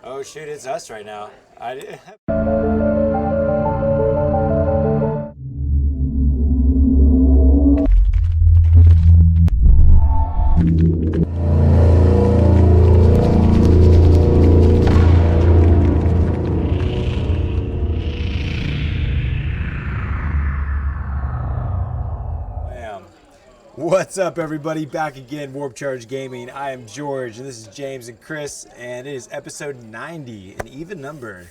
Oh shoot, it's us right now. What's up, everybody? Back again, Warp Charge Gaming. I am George, and this is James and Chris, and it is episode 90, an even number.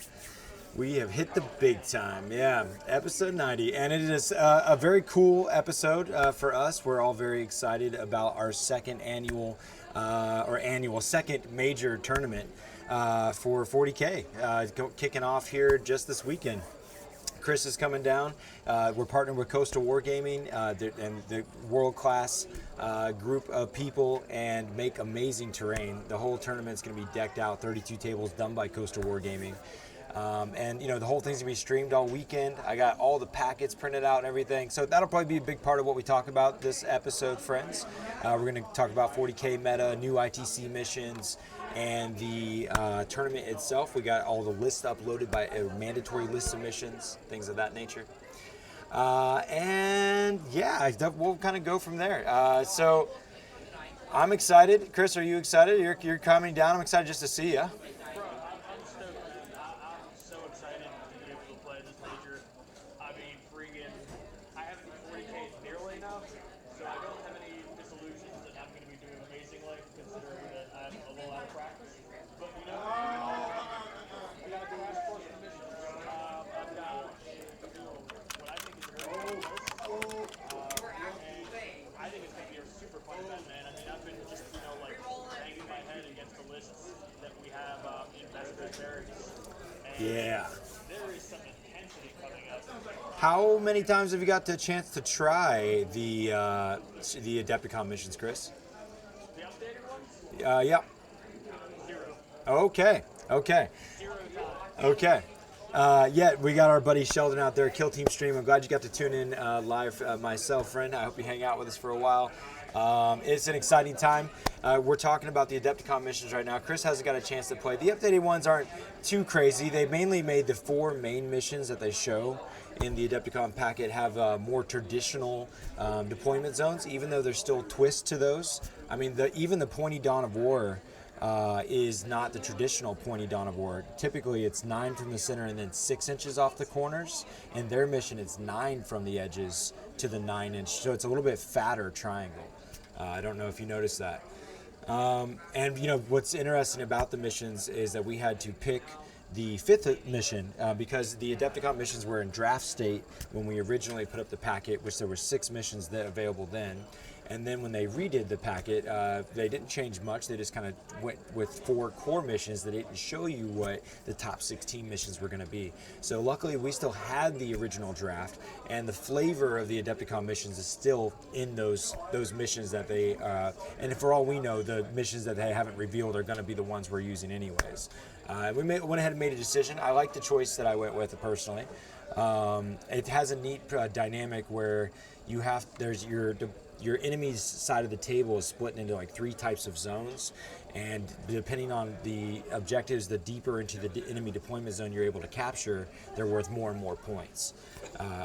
We have hit the big time, yeah, episode 90, and it is a very cool episode for us. We're all very excited about our second second major tournament for 40K, kicking off here just this weekend. Chris is coming down. We're partnered with Coastal Wargaming and the world-class group of people, and make amazing terrain. The whole tournament's going to be decked out, 32 tables done by Coastal Wargaming. And, you know, the whole thing's going to be streamed all weekend. I got all the packets printed out and everything. So that'll probably be a big part of what we talk about this episode, friends. We're going to talk about 40K meta, new ITC missions, and the tournament itself. We got all the lists uploaded by mandatory list submissions, things of that nature. And yeah, we'll kind of go from there. So I'm excited. Chris, are you excited? You're coming down. I'm excited just to see you. Yeah. There is some intensity coming up. How many times have you got the chance to try the Adepticon missions, Chris? The updated ones? Yeah. 0. Okay. 0 times. Okay. Yeah, we got our buddy Sheldon out there, Kill Team Stream. I'm glad you got to tune in live myself, friend. I hope you hang out with us for a while. It's an exciting time. We're talking about the Adepticon missions right now. Chris hasn't got a chance to play. The updated ones aren't too crazy. They mainly made the 4 main missions that they show in the Adepticon packet have more traditional deployment zones, even though there's still twists to those. I mean, even the Pointy Dawn of War is not the traditional Pointy Dawn of War. Typically, it's 9 from the center and then 6 inches off the corners. In their mission, it's 9 from the edges to the 9-inch. So it's a little bit fatter triangle. I don't know if you noticed that. And you know what's interesting about the missions is that we had to pick the 5th mission because the Adepticon missions were in draft state when we originally put up the packet, which there were 6 missions that available then. And then when they redid the packet, they didn't change much. They just kind of went with 4 core missions that didn't show you what the top 16 missions were going to be. So luckily, we still had the original draft, and the flavor of the Adepticon missions is still in those missions that they. And for all we know, the missions that they haven't revealed are going to be the ones we're using anyways. We went ahead and made a decision. I like the choice that I went with personally. It has a neat dynamic where there's your enemy's side of the table is split into like 3 types of zones, and depending on the objectives, the deeper into the enemy deployment zone you're able to capture, they're worth more and more points.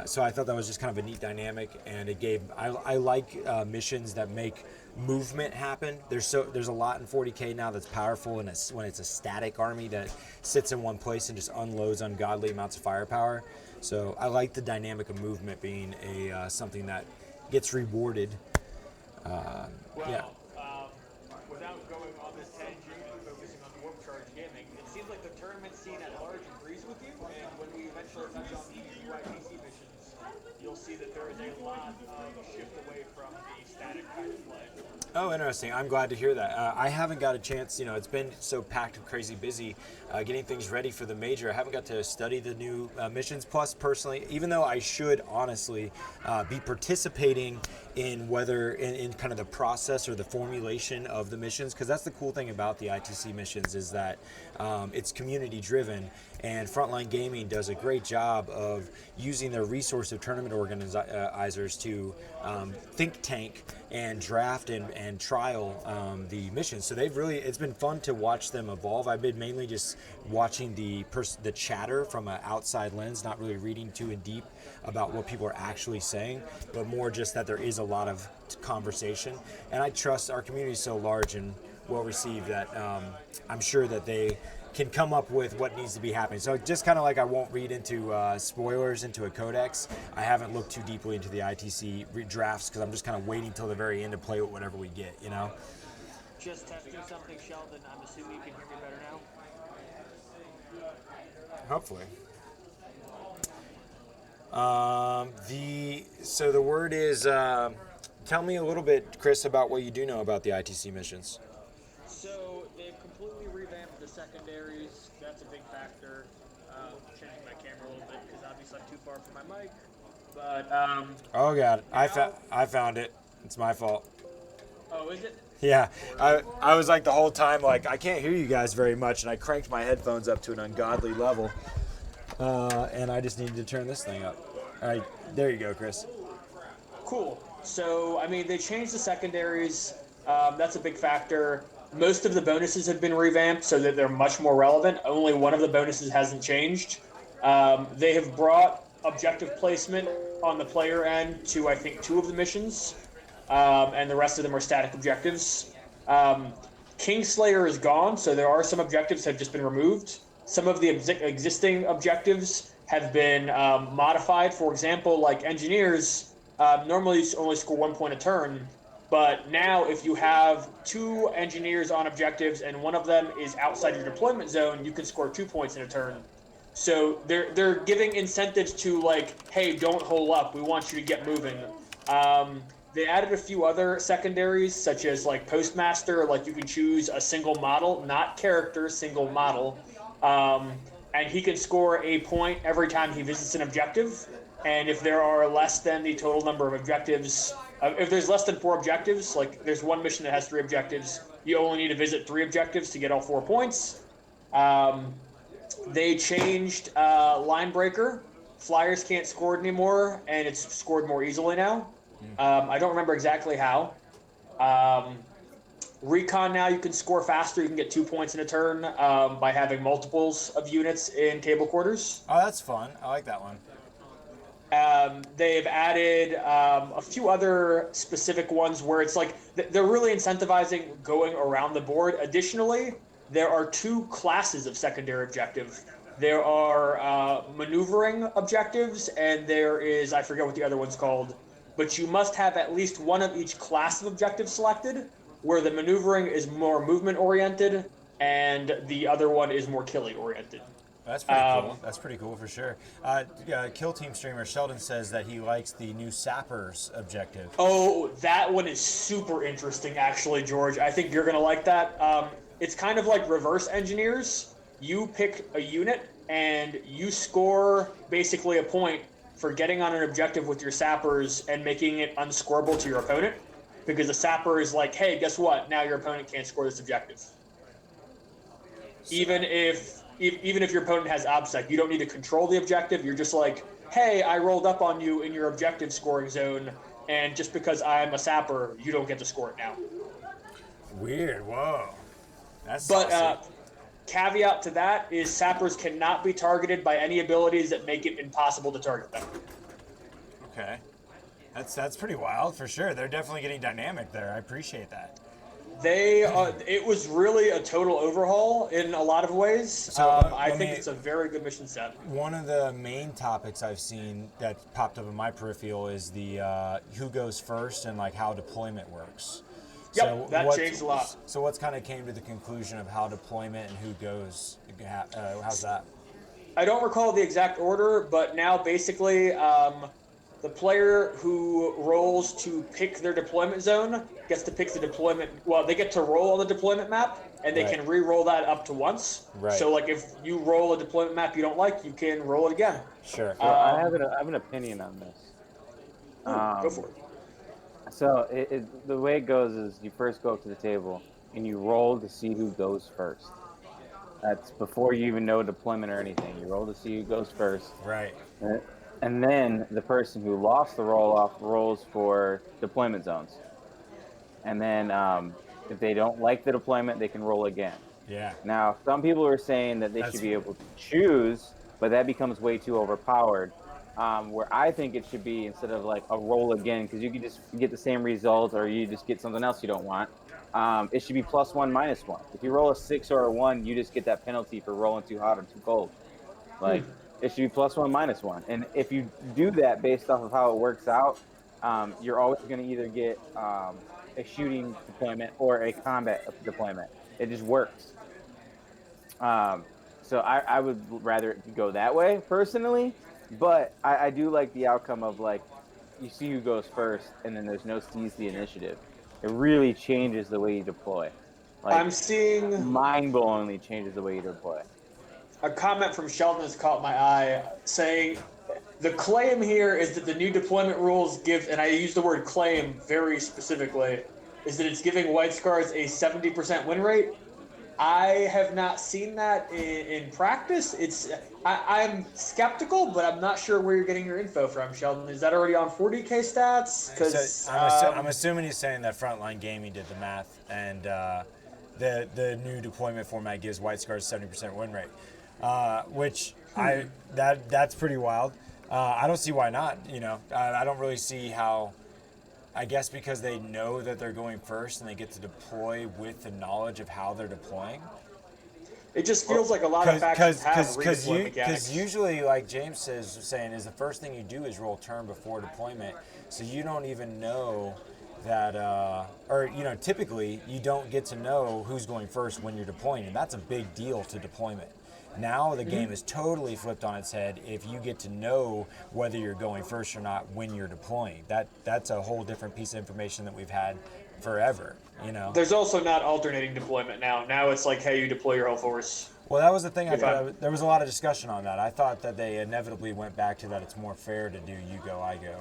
So I thought that was just kind of a neat dynamic, and it gave. I like missions that make movement happen. There's a lot in 40K now that's powerful, and when it's a static army that sits in one place and just unloads ungodly amounts of firepower. So I like the dynamic of movement being something that gets rewarded. Without going on this tangent and focusing on Warp Charge Gaming, it seems like the tournament scene at large agrees with you, and when we eventually touch on the UITC missions, you'll see that there is a lot of shift away from the static kind of play. Oh, interesting. I'm glad to hear that. I haven't got a chance, it's been so packed and crazy busy getting things ready for the major. I haven't got to study the new missions. Plus, personally, even though I should honestly be participating in in kind of the process or the formulation of the missions, because that's the cool thing about the ITC missions is that it's community driven, And Frontline Gaming does a great job of using their resource of tournament organizers to think tank and draft and trial the missions. So it's been fun to watch them evolve. I've been mainly just watching the chatter from an outside lens, not really reading too in deep about what people are actually saying, but more just that there is a lot of conversation. And I trust our community is so large and well received that I'm sure that they can come up with what needs to be happening. So just kind of like I won't read into spoilers into a codex, I haven't looked too deeply into the ITC drafts because I'm just kind of waiting till the very end to play with whatever we get, you know? Just testing something, Sheldon. I'm assuming you can hear me better now. Hopefully. So the word is, tell me a little bit, Chris, about what you do know about the ITC missions. So they've completely revamped the secondaries. That's a big factor. Changing my camera a little bit because obviously I'm too far from my mic. But Oh god, I found it. It's my fault. oh, is it? Yeah, I was like the whole time like I can't hear you guys very much, and I cranked my headphones up to an ungodly level, and I just needed to turn this thing up. All right, there you go, Chris. Cool. So I mean, they changed the secondaries. That's a big factor. Most of the bonuses have been revamped so that they're much more relevant. Only one of the bonuses hasn't changed. They have brought objective placement on the player end to, I think, 2 of the missions, and the rest of them are static objectives. Kingslayer is gone, so there are some objectives that have just been removed. Some of the existing objectives have been modified. For example, like engineers, normally you only score 1 point a turn. But now, if you have 2 engineers on objectives and one of them is outside your deployment zone, you can score 2 points in a turn. So they're giving incentives to like, hey, don't hole up. We want you to get moving. They added a few other secondaries, such as like postmaster. Like you can choose a single model, not character, single model, and he can score a point every time he visits an objective. And if there are less than the total number of objectives, if there's less than 4 objectives, like there's one mission that has 3 objectives, you only need to visit 3 objectives to get all 4 points. They changed line breaker. Flyers can't score it anymore, and it's scored more easily now. I don't remember exactly how. Recon now you can score faster. You can get 2 points in a turn by having multiples of units in table quarters. Oh, that's fun. I like that one. They've added a few other specific ones where it's like they're really incentivizing going around the board. Additionally, there are 2 classes of secondary objective. There are maneuvering objectives, and there is, I forget what the other one's called, but you must have at least one of each class of objective selected, where the maneuvering is more movement oriented and the other one is more killing oriented. That's pretty cool. That's pretty cool for sure. Kill Team streamer Sheldon says that he likes the new Sappers objective. Oh, that one is super interesting, actually, George. I think you're going to like that. It's kind of like reverse engineers. You pick a unit and you score basically a point for getting on an objective with your sappers and making it unscorable to your opponent. Because the sapper is like, hey, guess what? Now your opponent can't score this objective. Even if your opponent has OBSEC, you don't need to control the objective. You're just like, hey, I rolled up on you in your objective scoring zone, and just because I'm a sapper, you don't get to score it now. Weird. Whoa. That's But caveat to that is sappers cannot be targeted by any abilities that make it impossible to target them. Okay. That's pretty wild for sure. They're definitely getting dynamic there. I appreciate that. It was really a total overhaul in a lot of ways. So, I think it's a very good mission set. One of the main topics I've seen that popped up in my peripheral is the who goes first and like how deployment works. Yep, that changed a lot. So what's kind of came to the conclusion of how deployment and who goes? How's that? I don't recall the exact order, but now basically the player who rolls to pick their deployment zone gets to pick the deployment. Well, they get to roll on the deployment map, and they can re-roll that up to once. Right. So, like, if you roll a deployment map you don't like, you can roll it again. Sure. So I have an opinion on this. Go for it. So the way it goes is you first go up to the table and you roll to see who goes first. That's before you even know deployment or anything. You roll to see who goes first. Right. And then the person who lost the roll-off rolls for deployment zones. And then if they don't like the deployment, they can roll again. Yeah. Now, some people are saying that they should be able to choose, but that becomes way too overpowered. Where I think it should be, instead of like a roll again, because you can just get the same results or you just get something else you don't want. It should be +1, -1. If you roll a 6 or a 1, you just get that penalty for rolling too hot or too cold. Like it should be +1, -1. And if you do that based off of how it works out, you're always going to either get a shooting deployment or a combat deployment. It just works. So I would rather it go that way personally, but I do like the outcome of like you see who goes first, and then there's no seize the initiative. It really changes the way you deploy. Like, I'm seeing mind-blowingly changes the way you deploy. a comment from Sheldon has caught my eye saying the claim here is that the new deployment rules give, and I use the word claim very specifically, is that it's giving White Scars a 70% win rate. I have not seen that in practice. I'm skeptical, but I'm not sure where you're getting your info from, Sheldon. Is that already on 40K stats? Because I'm assuming he's saying that Frontline Gaming did the math, and the new deployment format gives White Scars 70% win rate, which that's pretty wild. I don't see why not. You know, I don't really see how. I guess because they know that they're going first and they get to deploy with the knowledge of how they're deploying. it just feels like a lot of factions have redeploy mechanics. Because usually, like James is saying, is the first thing you do is roll turn before deployment, so you don't even know that, or you know, typically you don't get to know who's going first when you're deploying, and that's a big deal to deployment. Now the game is totally flipped on its head if you get to know whether you're going first or not when you're deploying. That's a whole different piece of information that we've had forever, you know. There's also not alternating deployment now. Now it's like, hey, you deploy your whole force. Well, that was the thing. There was a lot of discussion on that. I thought that they inevitably went back to that it's more fair to do you go, I go.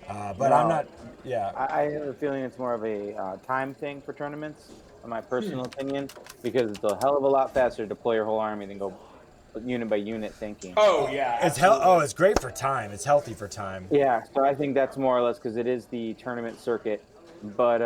But no, I'm not, yeah. I have a feeling it's more of a time thing for tournaments, in my personal opinion, because it's a hell of a lot faster to deploy your whole army than go unit by unit thinking. Oh yeah, it's great for time. It's healthy for time. Yeah, so I think that's more or less because it is the tournament circuit. But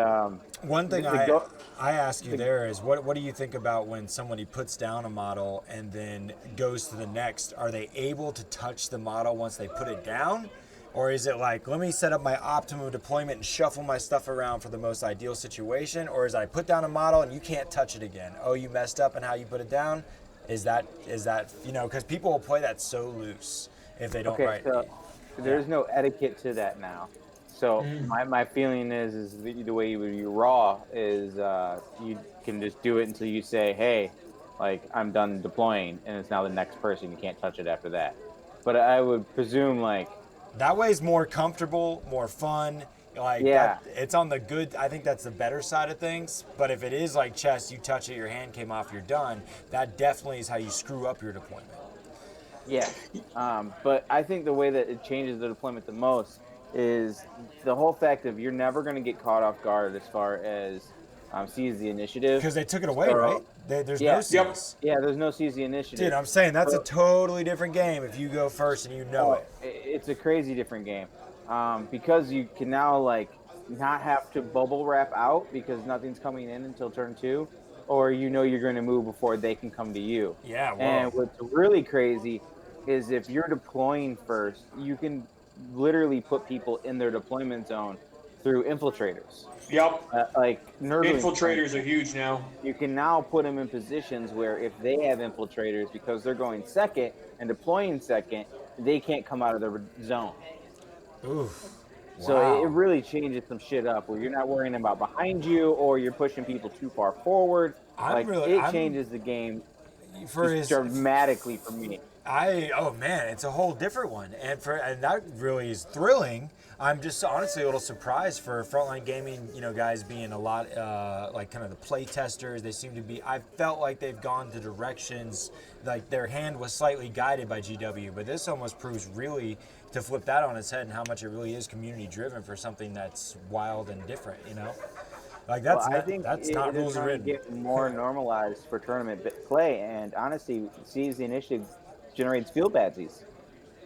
one thing I ask you there is what do you think about when somebody puts down a model and then goes to the next? Are they able to touch the model once they put it down? Or is it like, let me set up my optimum deployment and shuffle my stuff around for the most ideal situation? Or is I put down a model and you can't touch it again? Oh, you messed up in how you put it down? Is that you know, because people will play that so loose if they don't write. So there's no etiquette to that now. So my feeling is the way you raw is you can just do it until you say, hey, like I'm done deploying, and it's now the next person. You can't touch it after that. But I would presume like, that way is more comfortable, more fun. Like, yeah, it's on the good. I think that's the better side of things. But if it is like chess, you touch it, your hand came off, you're done. That definitely is how you screw up your deployment. Yeah, but I think the way that it changes the deployment the most is the whole fact of you're never going to get caught off guard as far as seize the initiative. Because they took it away, right? There's no seize. Yeah, there's no seize the initiative. Dude, I'm saying that's a totally different game if you go first and you know it. It's a crazy different game. Because you can now like not have to bubble wrap out because nothing's coming in until turn 2, or you know you're going to move before they can come to you. Yeah, whoa. And what's really crazy is if you're deploying first, you can literally put people in their deployment zone through infiltrators. Yep. Like infiltrators are huge now. You can now put them in positions where if they have infiltrators, because they're going second and deploying second, they can't come out of their zone. Oof. So Wow. it really changes some shit up where you're not worrying about behind you or you're pushing people too far forward. It changes the game dramatically for me. Oh man, it's a whole different one, and that really is thrilling. I'm just honestly a little surprised for Frontline Gaming, you know, guys being a lot like kind of the play testers. They seem to be. I felt like they've gone to directions like their hand was slightly guided by GW, but this almost proves really to flip that on its head and how much it really is community driven for something that's wild and different, you know. Like Well, that's I think that's not they're rules trying to written. get more normalized for tournament play, and honestly, Seize the Initiative generates field badsies.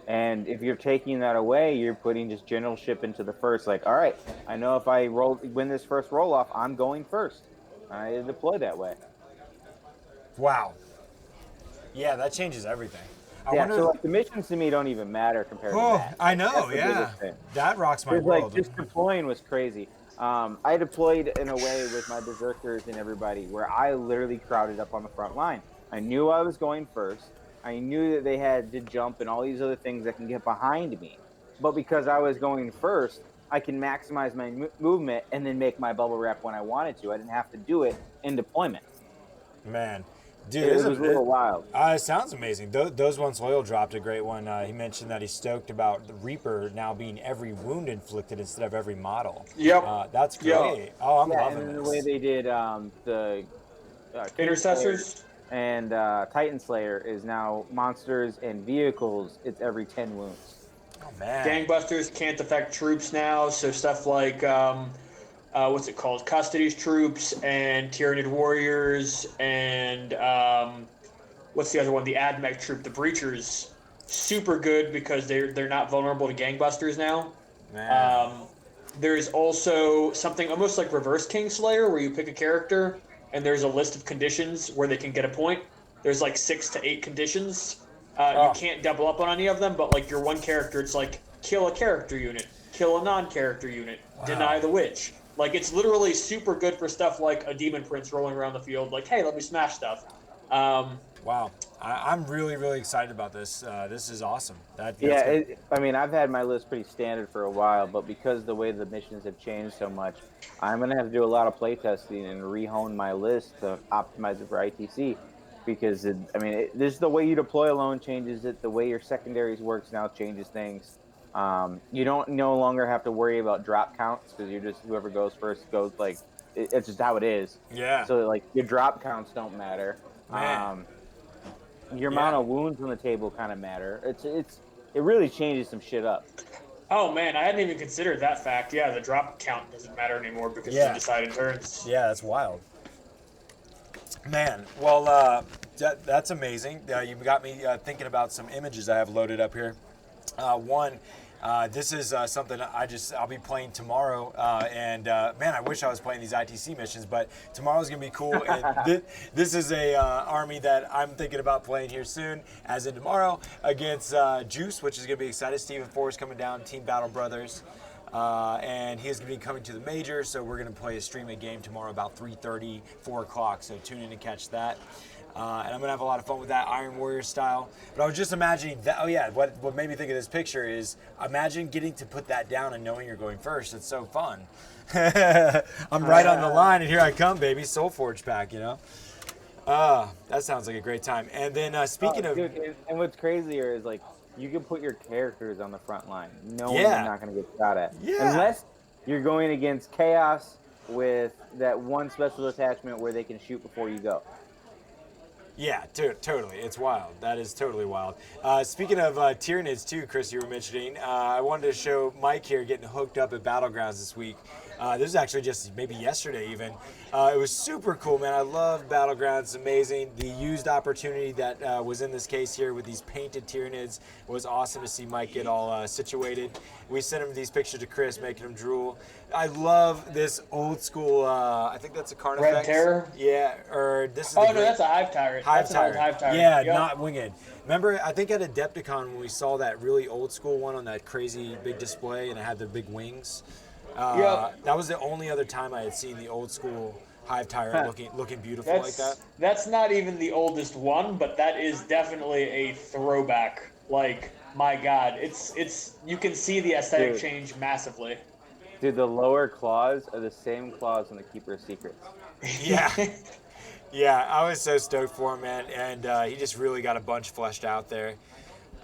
And if you're taking that away, you're putting just generalship into the first. Like, all right, I know if I win this first roll off, I'm going first. I deploy that way. Wow. Yeah, that changes everything. I Yeah, so wonder. like the missions to me don't even matter compared to Oh, that. I Like, know. that's the Yeah, biggest thing. that rocks my Because like world. just deploying was crazy. I deployed in a way with my berserkers and everybody where I literally crowded up on the front line. I knew I was going first. I knew that they had to jump and all these other things that can get behind me. But because I was going first, I can maximize my movement and then make my bubble wrap when I wanted to. I didn't have to do it in deployment. Man, dude, It was a little wild. It sounds amazing. Those ones, Loyal dropped a great one. He mentioned that he's stoked about the Reaper now being every wound inflicted instead of every model. Yep. That's great. Yep. Oh, I'm Yeah, loving and then the this. way they did the Intercessors. and Titan Slayer is now monsters and vehicles. It's every 10 wounds. Oh man. Gangbusters can't affect troops now, so stuff like what's it called? Custody's troops and Tyranid warriors and what's the other one? The Admech troop, the Breachers. Super good because they're not vulnerable to gangbusters now. Man. There's also something almost like Reverse Kingslayer, where you pick a character and there's a list of conditions where they can get a point. There's like 6 to 8 conditions. You can't double up on any of them, but like your one character, it's like kill a character unit, kill a non-character unit, deny the witch. Like it's literally super good for stuff like a demon prince rolling around the field. Like, hey, let me smash stuff. Wow. I'm really, really excited about this. This is awesome. Yeah, I mean, I've had my list pretty standard for a while, but because the way the missions have changed so much, I'm going to have to do a lot of playtesting and rehone my list to optimize it for ITC. Because, this the way you deploy alone changes it. The way your secondaries works now changes things. You don't no longer have to worry about drop counts because you're just whoever goes first goes like it's just how it is. Yeah. So like your drop counts don't matter. Man. Your amount of wounds on the table kind of matter. It really changes some shit up. Oh man, I hadn't even considered that fact. Yeah, the drop count doesn't matter anymore because it's decided turns. Yeah, that's wild. Man, well, that's amazing. You got me thinking about some images I have loaded up here. One, this is something I'll be playing tomorrow, and man, I wish I was playing these ITC missions, but tomorrow's gonna be cool. And this is a army that I'm thinking about playing here soon, as in tomorrow against Juice, which is gonna be exciting. Stephen Forrest coming down, Team Battle Brothers. And he is going to be coming to the major, so we're going to play a streaming game tomorrow about 3:30, 4 o'clock, so tune in to catch that. And I'm going to have a lot of fun with that Iron Warrior style. But I was just imagining that, what made me think of this picture is imagine getting to put that down and knowing you're going first. It's so fun. I'm right on the line, and here I come, baby. Soul Forge pack, that sounds like a great time. And then speaking of... Dude, and what's crazier is like, you can put your characters on the front line. No one's not going to get shot at. Yeah. Unless you're going against Chaos with that one special attachment where they can shoot before you go. Yeah, totally. It's wild. That is totally wild. Speaking of Tyranids too, Chris, you were mentioning, I wanted to show Mike here getting hooked up at Battlegrounds this week. This is actually just maybe yesterday even. It was super cool, man. I love Battlegrounds. It's amazing. The used opportunity that was in this case here with these painted Tyranids was awesome to see Mike get all situated. We sent him these pictures to Chris, making him drool. I love this old school, I think that's a Carnifex. Red Terror? Yeah, or this is Oh, no, that's a Hive Tyrant. That's an old Hive Tyrant. Yeah, Yep. not Winged. Remember, I think at Adepticon when we saw that really old school one on that crazy big display and it had the big wings. That was the only other time I had seen the old school Hive Tyrant looking beautiful like that. That's not even the oldest one, but that is definitely a throwback. Like, my God, it's you can see the aesthetic change massively. Dude, the lower claws are the same claws in the Keeper's Secrets. Yeah. Yeah, I was so stoked for him, man, and he just really got a bunch fleshed out there.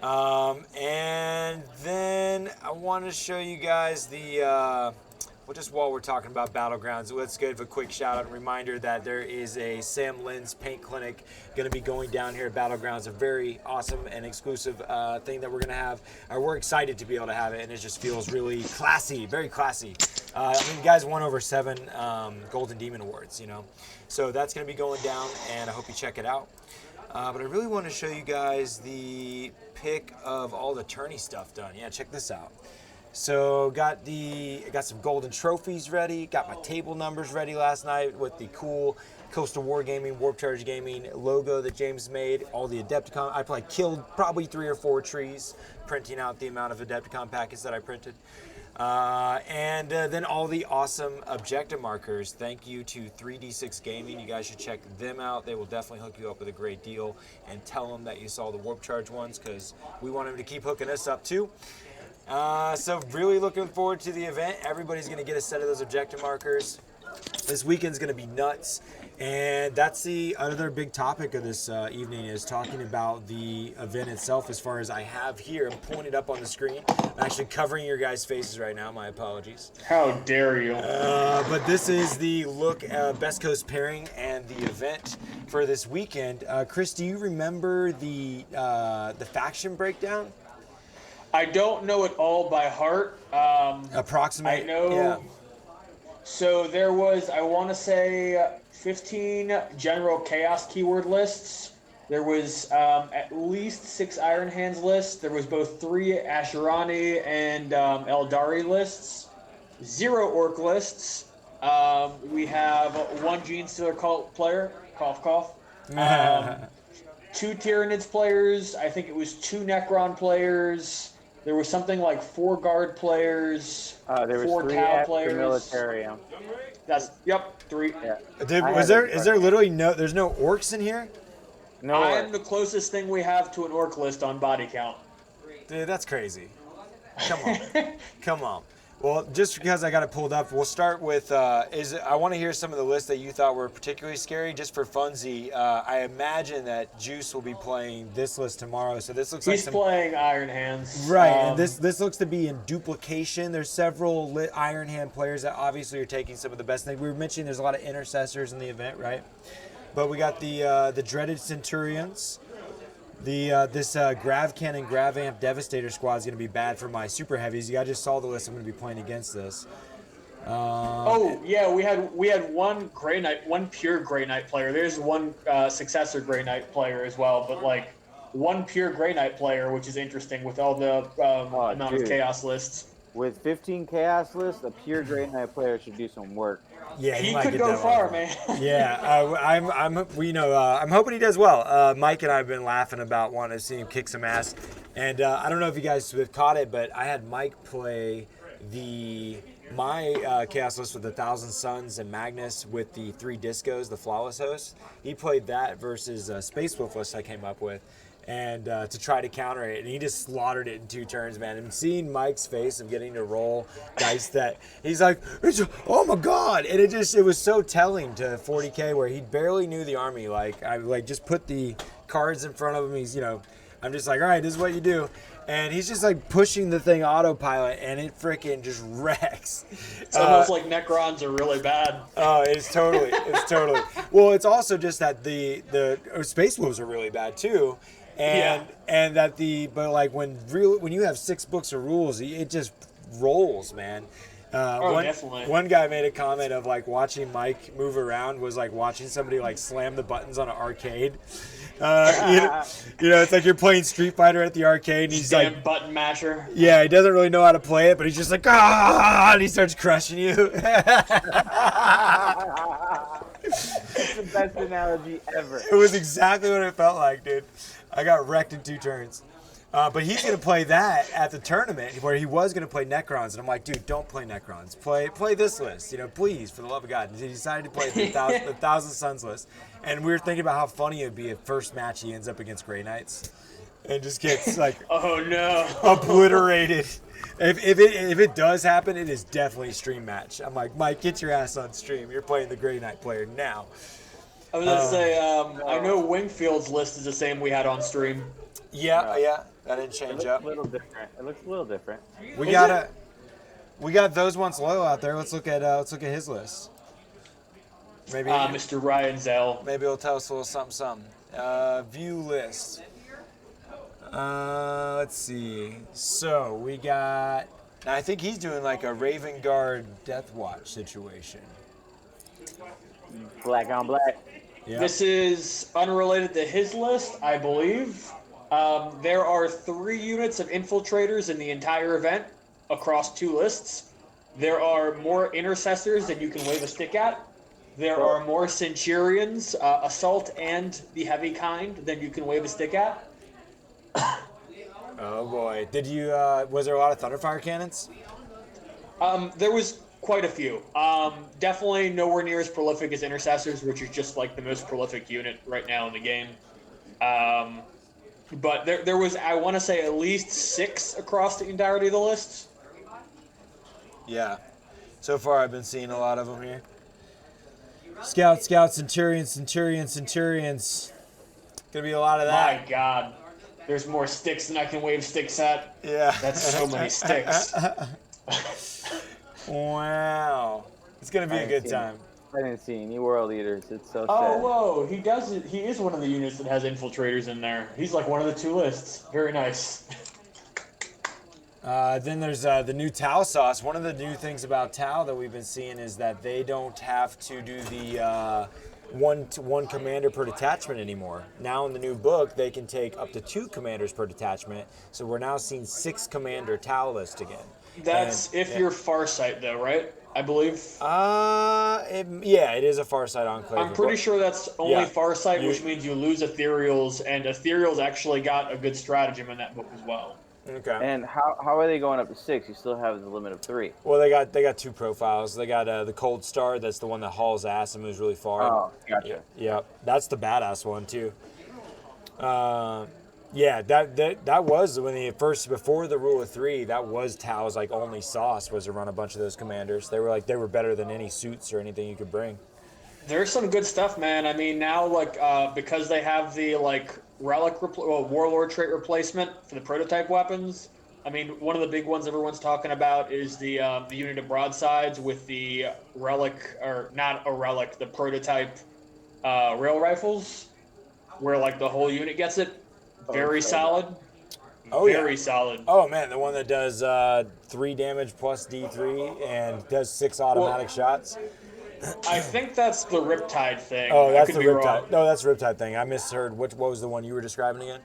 And then I want to show you guys just while we're talking about Battlegrounds, let's give a quick shout out and reminder that there is a Sam Lynn's paint clinic going to be going down here at Battlegrounds, a very awesome and exclusive thing that we're going to have. We're excited to be able to have it, and it just feels really classy, very classy. You guys won over 7 Golden Demon Awards, So that's going to be going down, and I hope you check it out. But I really want to show you guys the pick of all the tourney stuff done. Yeah, check this out. So got some golden trophies ready. Got my table numbers ready last night with the cool Coastal Wargaming, Warp Charge Gaming logo that James made. All the Adepticon. I killed probably 3 or 4 trees, printing out the amount of Adepticon packets that I printed. And then all the awesome objective markers. Thank you to 3D6 Gaming. You guys should check them out. They will definitely hook you up with a great deal. And tell them that you saw the Warp Charge ones, because we want them to keep hooking us up too. So really looking forward to the event. Everybody's going to get a set of those objective markers. This weekend's going to be nuts. And that's the other big topic of this evening, is talking about the event itself, as far as I have here. I'm pulling it up on the screen. I'm actually covering your guys' faces right now. My apologies. How dare you? But this is the look Best Coast pairing and the event for this weekend. Chris, do you remember the faction breakdown? I don't know it all by heart. Approximate. I know. Yeah. So there was, I want to say, 15 general chaos keyword lists. There was at least 6 Iron Hands lists. There was both 3 Ashurani and Eldari lists. 0 Orc lists. We have 1 Gene Stealer cult player. Cough, cough. 2 Tyranids players. I think it was 2 Necron players. There was something like 4 Guard players. There was 4 3 Tau at players. the Militarium. Yep, 3. Yeah. Is there literally there's no orcs in here? No. I'm the closest thing we have to an orc list on body count. Dude, that's crazy. Come on. Come on. Well, just because I got it pulled up, we'll start with, I want to hear some of the lists that you thought were particularly scary, just for funsies. I imagine that Juice will be playing this list tomorrow, so this looks He's like playing Iron Hands. Right, and this looks to be in duplication. There's several Iron Hand players that obviously are taking some of the best things. We were mentioning there's a lot of intercessors in the event, right? But we got the dreaded Centurions. This Grav Cannon, Grav Amp Devastator squad is going to be bad for my super heavies. You guys just saw the list. I'm going to be playing against this. Oh yeah, we had one Grey Knight, one pure Grey Knight player. There's one successor Grey Knight player as well, but like one pure Grey Knight player, which is interesting with all the amount of chaos lists. With 15 chaos lists, a pure Grey Knight player should do some work. Yeah, he might could get go that far, one. man. Yeah, I'm hoping he does well. Mike and I have been laughing about wanting to see him kick some ass, and I don't know if you guys have caught it, but I had Mike play my chaos list with 1,000 Suns and Magnus with the 3 discos, the Flawless Host. He played that versus Space Wolf list I came up with, and to try to counter it, and he just slaughtered it in 2 turns, man. And seeing Mike's face of getting to roll dice that he's like, oh my god, and it was so telling to 40K where he barely knew the army. Like I just put the cards in front of him. He's I'm just like, all right, this is what you do. And he's just like pushing the thing autopilot, and it freaking just wrecks. It's almost like Necrons are really bad. Oh, it's totally. Well, it's also just that the Space Wolves are really bad too, and that but like when you have 6 books of rules, it just rolls, man. Definitely. One guy made a comment of like watching Mike move around was like watching somebody like slam the buttons on an arcade. It's like you're playing Street Fighter at the arcade, and he's like button masher. Yeah, he doesn't really know how to play it, but he's just like and he starts crushing you. It's the best analogy ever. It was exactly what it felt like, dude. I got wrecked in 2 turns. But he's going to play that at the tournament where he was going to play Necrons. And I'm like, dude, don't play Necrons. Play this list, please, for the love of God. And he decided to play the 1,000 Suns list. And we were thinking about how funny it would be if first match he ends up against Grey Knights and just gets like oh no, obliterated. If it does happen, it is definitely a stream match. I'm like, Mike, get your ass on stream. You're playing the Grey Knight player now. I was going to say, I know Wingfield's list is the same we had on stream. Yeah, that didn't change up. It looks a little different. We got those once loyal out there. Let's look at his list. Maybe Mr. Ryan Zell. Maybe he'll tell us a little something. View list. Let's see. So we got And I think he's doing like a Raven Guard Death Watch situation. Black on black. Yeah. This is unrelated to his list, I believe. There are 3 units of infiltrators in the entire event across 2 lists. There are more intercessors than you can wave a stick at. There are more centurions, assault and the heavy kind, than you can wave a stick at. Oh boy. Did you? Was there a lot of Thunderfire cannons? There was quite a few. Definitely nowhere near as prolific as intercessors, which is just like the most prolific unit right now in the game. But there was, I want to say, at least 6 across the entirety of the list. Yeah. So far, I've been seeing a lot of them here. Scout, Centurions. Gonna be a lot of that. My God. There's more sticks than I can wave sticks at. Yeah. That's so many sticks. Wow. It's gonna be a good time. I didn't see any world eaters. It's so Oh, sad. whoa. He does it. He is one of the units that has infiltrators in there. He's like one of the 2 lists. Very nice. Then there's the new Tau sauce. One of the new things about Tau that we've been seeing is that they don't have to do the one commander per detachment anymore. Now in the new book, they can take up to 2 commanders per detachment. So we're now seeing 6 commander Tau list again. That's if you're Farsight, though, right? I believe. It is a Farsight Enclave. I'm pretty sure that's only Yeah. Farsight, which means you lose Ethereals, and Ethereals actually got a good stratagem in that book as well. Okay. And how are they going up to 6? You still have the limit of 3. Well, they got 2 profiles. They got the Cold Star. That's the one that hauls ass and moves really far. Oh, gotcha. Yeah, that's the badass one too. Yeah, that was when they first, before the rule of 3, that was Tau's like only sauce, was to run a bunch of those commanders. They were better than any suits or anything you could bring. There's some good stuff, man. I mean, now because they have the warlord trait replacement for the prototype weapons. I mean, one of the big ones everyone's talking about is the unit of broadsides with the relic, or not a relic, the prototype rail rifles, where like the whole unit gets it. Very solid. Oh, Very solid. Oh man, the one that does 3 damage plus D3 and does 6 automatic shots. I think that's the Riptide thing. Oh, that's I the could be wrong. Riptide. No, that's the Riptide thing. I misheard. What was the one you were describing again?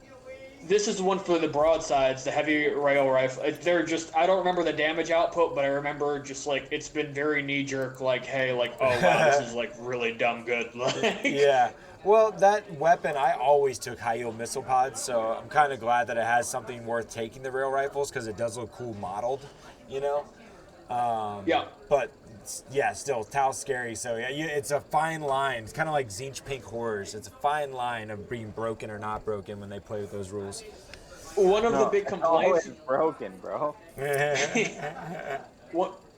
This is the one for the broadsides, the heavy rail rifle. They're just, I don't remember the damage output, but I remember just like, it's been very knee jerk, like, hey, like, oh wow, this is like really dumb good. Like, Yeah. Well, that weapon, I always took high yield missile pods, so I'm kind of glad that it has something worth taking the rail rifles, because it does look cool modeled, you know? yeah. But yeah, still, Tau's scary, so yeah, it's a fine line. It's kind of like Zinch Pink Horrors. It's a fine line of being broken or not broken when they play with those rules. One of the big complaints. It's broken, bro.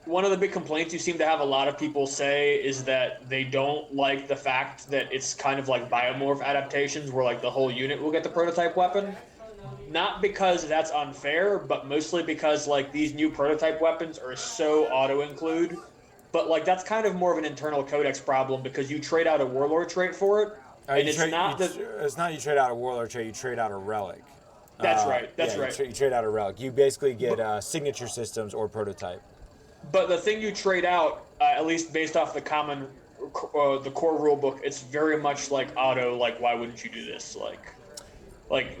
One of the big complaints you seem to have a lot of people say is that they don't like the fact that it's kind of like biomorph adaptations where like the whole unit will get the prototype weapon. Not because that's unfair, but mostly because like these new prototype weapons are so auto-include. But like that's kind of more of an internal codex problem because you trade out a warlord trait for it. And it's not you trade out a warlord trait, you trade out a relic. That's right. That's right. You trade out a relic. You basically get signature systems or prototype. But the thing you trade out, at least based off the core rule book, it's very much like auto. Like, why wouldn't you do this? Like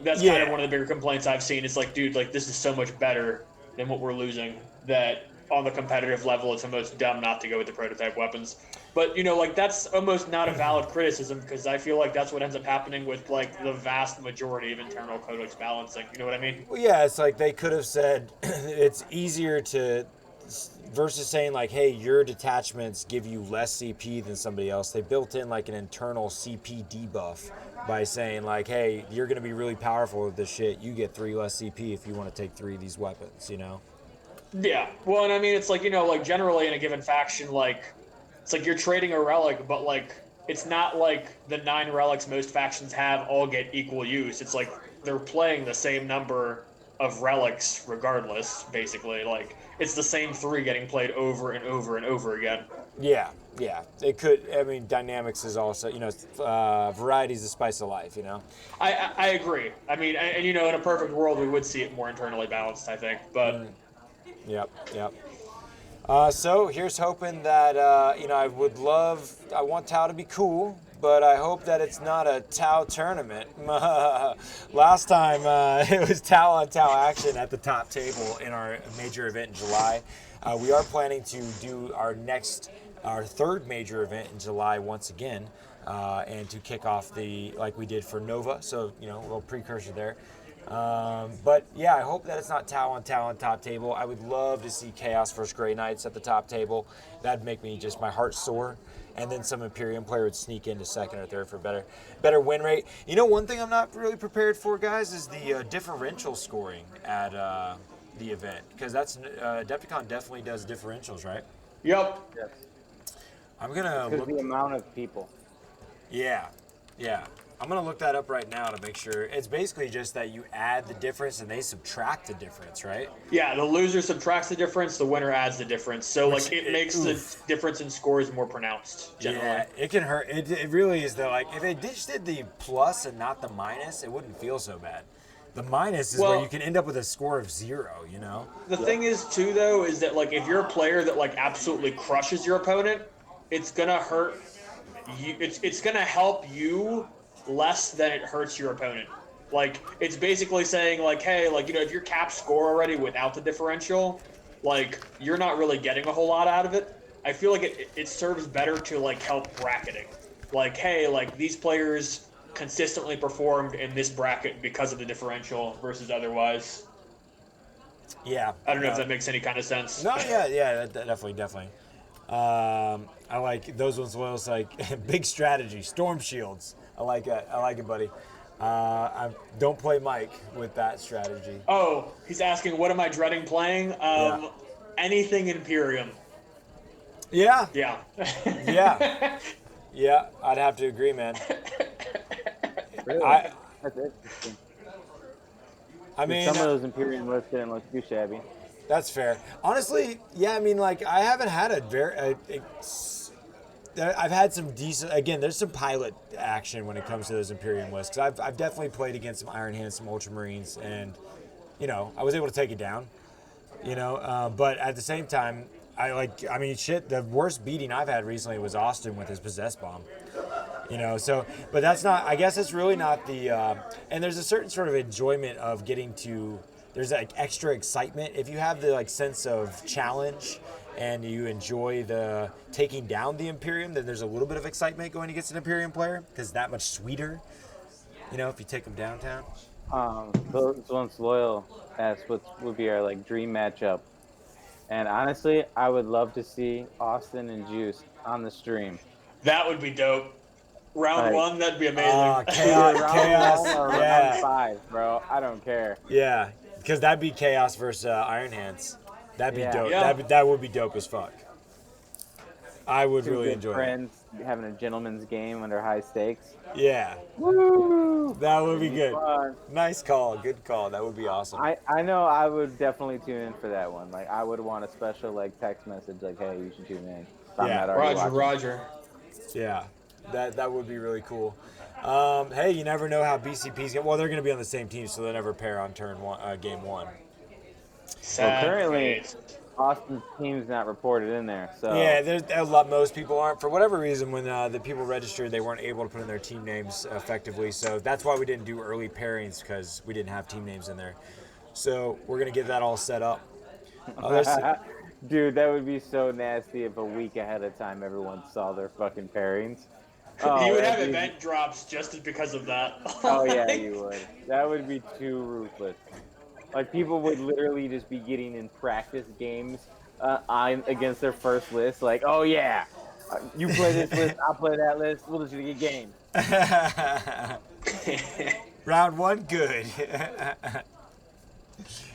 that's kind of one of the bigger complaints I've seen. It's like, dude, like this is so much better than what we're losing. That on the competitive level, it's almost dumb not to go with the prototype weapons. But you know, like that's almost not a valid criticism because I feel like that's what ends up happening with like the vast majority of internal codex balancing. You know what I mean? Well, yeah, it's like they could have said it's easier to. Versus saying like, hey, your detachments give you less CP than somebody else, they built in like an internal CP debuff by saying like, hey, you're going to be really powerful with this shit. You get 3 less CP if you want to take 3 of these weapons, you know? Yeah. Well, and I mean, it's like, you know, like generally in a given faction, like it's like you're trading a relic, but like it's not like the 9 relics most factions have all get equal use. It's like they're playing the same number of relics regardless, basically. Like it's the same 3 getting played over and over and over again. Yeah. It could, I mean, dynamics is also, you know, variety is the spice of life, you know? I agree. I mean, and you know, in a perfect world, we would see it more internally balanced, I think. But Yep. So here's hoping that I want Tau to be cool, but I hope that it's not a Tau tournament. Last time it was Tau on Tau action at the top table in our major event in July. We are planning to do our third major event in July once again, and to kick off like we did for Nova. So a little precursor there. But yeah, I hope that it's not Tau on top table. I would love to see Chaos versus Grey Knights at the top table. That'd make me just my heart sore. And then some Imperium player would sneak into second or third for better win rate. One thing I'm not really prepared for, guys, is the differential scoring at the event, because that's Adepticon definitely does differentials, right? Yep. Yes. I'm gonna Because look. the amount of people. Yeah. I'm gonna look that up right now to make sure. It's basically just that you add the difference and they subtract the difference, right? Yeah, the loser subtracts the difference, the winner adds the difference. So it makes the oof. difference in scores more pronounced, generally. Yeah, it can hurt. It really is though. Like if they just did the plus and not the minus, it wouldn't feel so bad. The minus is where you can end up with a score of 0, The thing is too though is that if you're a player that absolutely crushes your opponent, it's gonna hurt you. It's gonna help you less than it hurts your opponent. It's basically saying hey, if you're cap score already without the differential, you're not really getting a whole lot out of it. I feel like it serves better to help bracketing. Hey, these players consistently performed in this bracket because of the differential versus otherwise. Yeah. I don't know if that makes any kind of sense. No, yeah, definitely. I like those ones. Was big strategy, storm shields. I like it, buddy. I don't play Mike with that strategy. Oh, he's asking, what am I dreading playing? Anything Imperium. Yeah. Yeah. Yeah, I'd have to agree, man. Really? That's interesting. I mean, some of those Imperium lists didn't look too shabby. That's fair. Honestly, yeah, I mean, I haven't had I've had some decent. Again, there's some pilot action when it comes to those Imperium lists. I've definitely played against some Iron Hands, some Ultramarines, and I was able to take it down. But at the same time, the worst beating I've had recently was Austin with his Possess Bomb. But that's not. I guess it's really not the. And there's a certain sort of enjoyment of getting to. There's extra excitement if you have the sense of challenge and you enjoy the taking down the Imperium. Then there's a little bit of excitement going against an Imperium player because that much sweeter. If you take them downtown. Once Loyal asked what would be our dream matchup, and honestly, I would love to see Austin and Juice on the stream. That would be dope. Round 1, that'd be amazing. Chaos, Round 5, bro. I don't care. Yeah, because that'd be Chaos versus Iron Hands. That'd be dope. Yeah. That would be dope as fuck. I would really enjoy friends having a gentleman's game under high stakes. it. Yeah. Woo! That would be good. Fun. Nice call. Good call. That would be awesome. I know I would definitely tune in for that one. I would want a special text message hey, you should tune in. If I'm not already watching. Roger. Yeah. That would be really cool. Hey, you never know how BCP's get. Well, they're going to be on the same team, so they'll never pair on game 1. Well, currently, Austin's team's not reported in there. So yeah, there's most people aren't. For whatever reason, when the people registered, they weren't able to put in their team names effectively. So that's why we didn't do early pairings, because we didn't have team names in there. So we're going to get that all set up. Dude, that would be so nasty if a week ahead of time everyone saw their fucking pairings. You would have event drops just because of that. Oh, yeah, you would. That would be too ruthless. People would literally just be getting in practice games against their first list. Oh, yeah, you play this list, I'll play that list. We'll just get games. Round 1, good.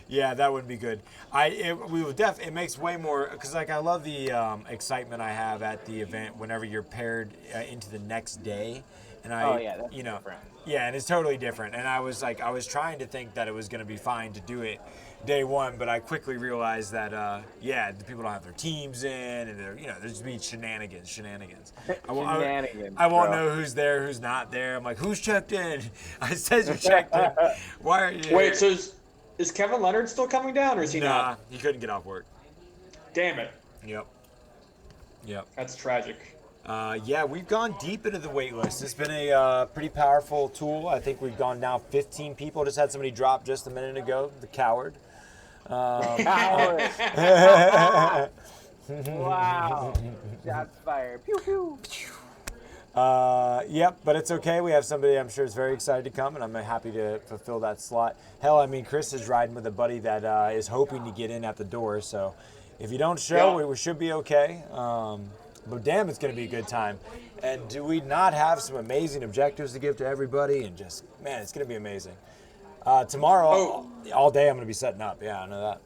Yeah, that would be good. It makes way more, because I love the excitement I have at the event whenever you're paired into the next day, and that's different. Yeah, and it's totally different. And I was trying to think that it was going to be fine to do it day 1, but I quickly realized that the people don't have their teams in, and there's just be shenanigans. I won't know who's there, who's not there. I'm like, who's checked in? I says you checked in. Why are you? Wait, so Is Kevin Leonard still coming down, or is he Nah, not? he couldn't get off work. Damn it. Yep. That's tragic. Yeah, we've gone deep into the wait list. It's been a pretty powerful tool. I think we've gone now 15 people. Just had somebody drop just a minute ago, the coward. Coward. Wow. Shots fired. Pew pew. Yep, but it's okay. We have somebody I'm sure is very excited to come, and I'm happy to fulfill that slot. Hell, I mean, Chris is riding with a buddy that is hoping to get in at the door, so if you don't show, we should be okay. But damn, it's going to be a good time. And do we not have some amazing objectives to give to everybody? And just, man, it's going to be amazing. Tomorrow, all day I'm going to be setting up. Yeah, I know that.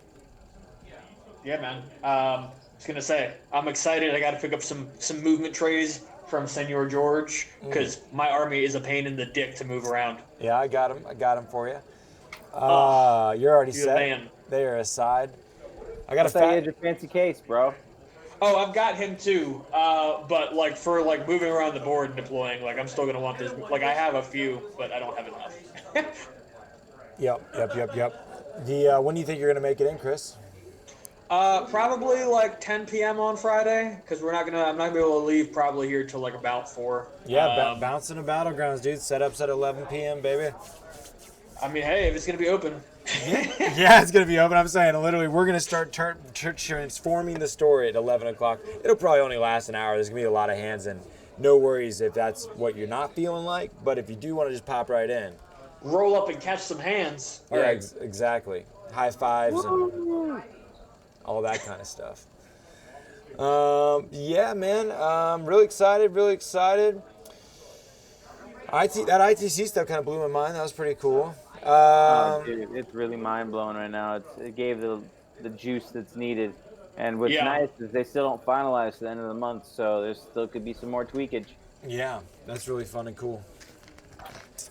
Yeah, man. I was gonna say, I'm excited. I got to pick up some movement trays from Senor George because my army is a pain in the dick to move around. Yeah, I got him for you. You're already set. Man. They are aside. I got You had your fancy case, bro. Oh, I've got him too. But like for like moving around the board and deploying, like I'm still gonna want this. Like I have a few, but I don't have enough. Yep. When do you think you're gonna make it in, Chris? Probably like 10 p.m. on Friday, because I'm not gonna be able to leave probably here till like about 4. Yeah, bouncing the battlegrounds, dude. Setups at 11 p.m., baby. I mean, hey, if it's gonna be open. Yeah, it's gonna be open. I'm saying, literally, we're gonna start transforming the story at 11 o'clock. It'll probably only last an hour. There's gonna be a lot of hands, and no worries if that's what you're not feeling like. But if you do want to just pop right in, roll up and catch some hands. All right. Exactly. High fives and all that kind of stuff. Yeah, man. Really excited. That ITC stuff kind of blew my mind. That was pretty cool. Dude, it's really mind blowing right now. It gave the juice that's needed, and what's nice is they still don't finalize to the end of the month, so there still could be some more tweakage. Yeah, that's really fun and cool.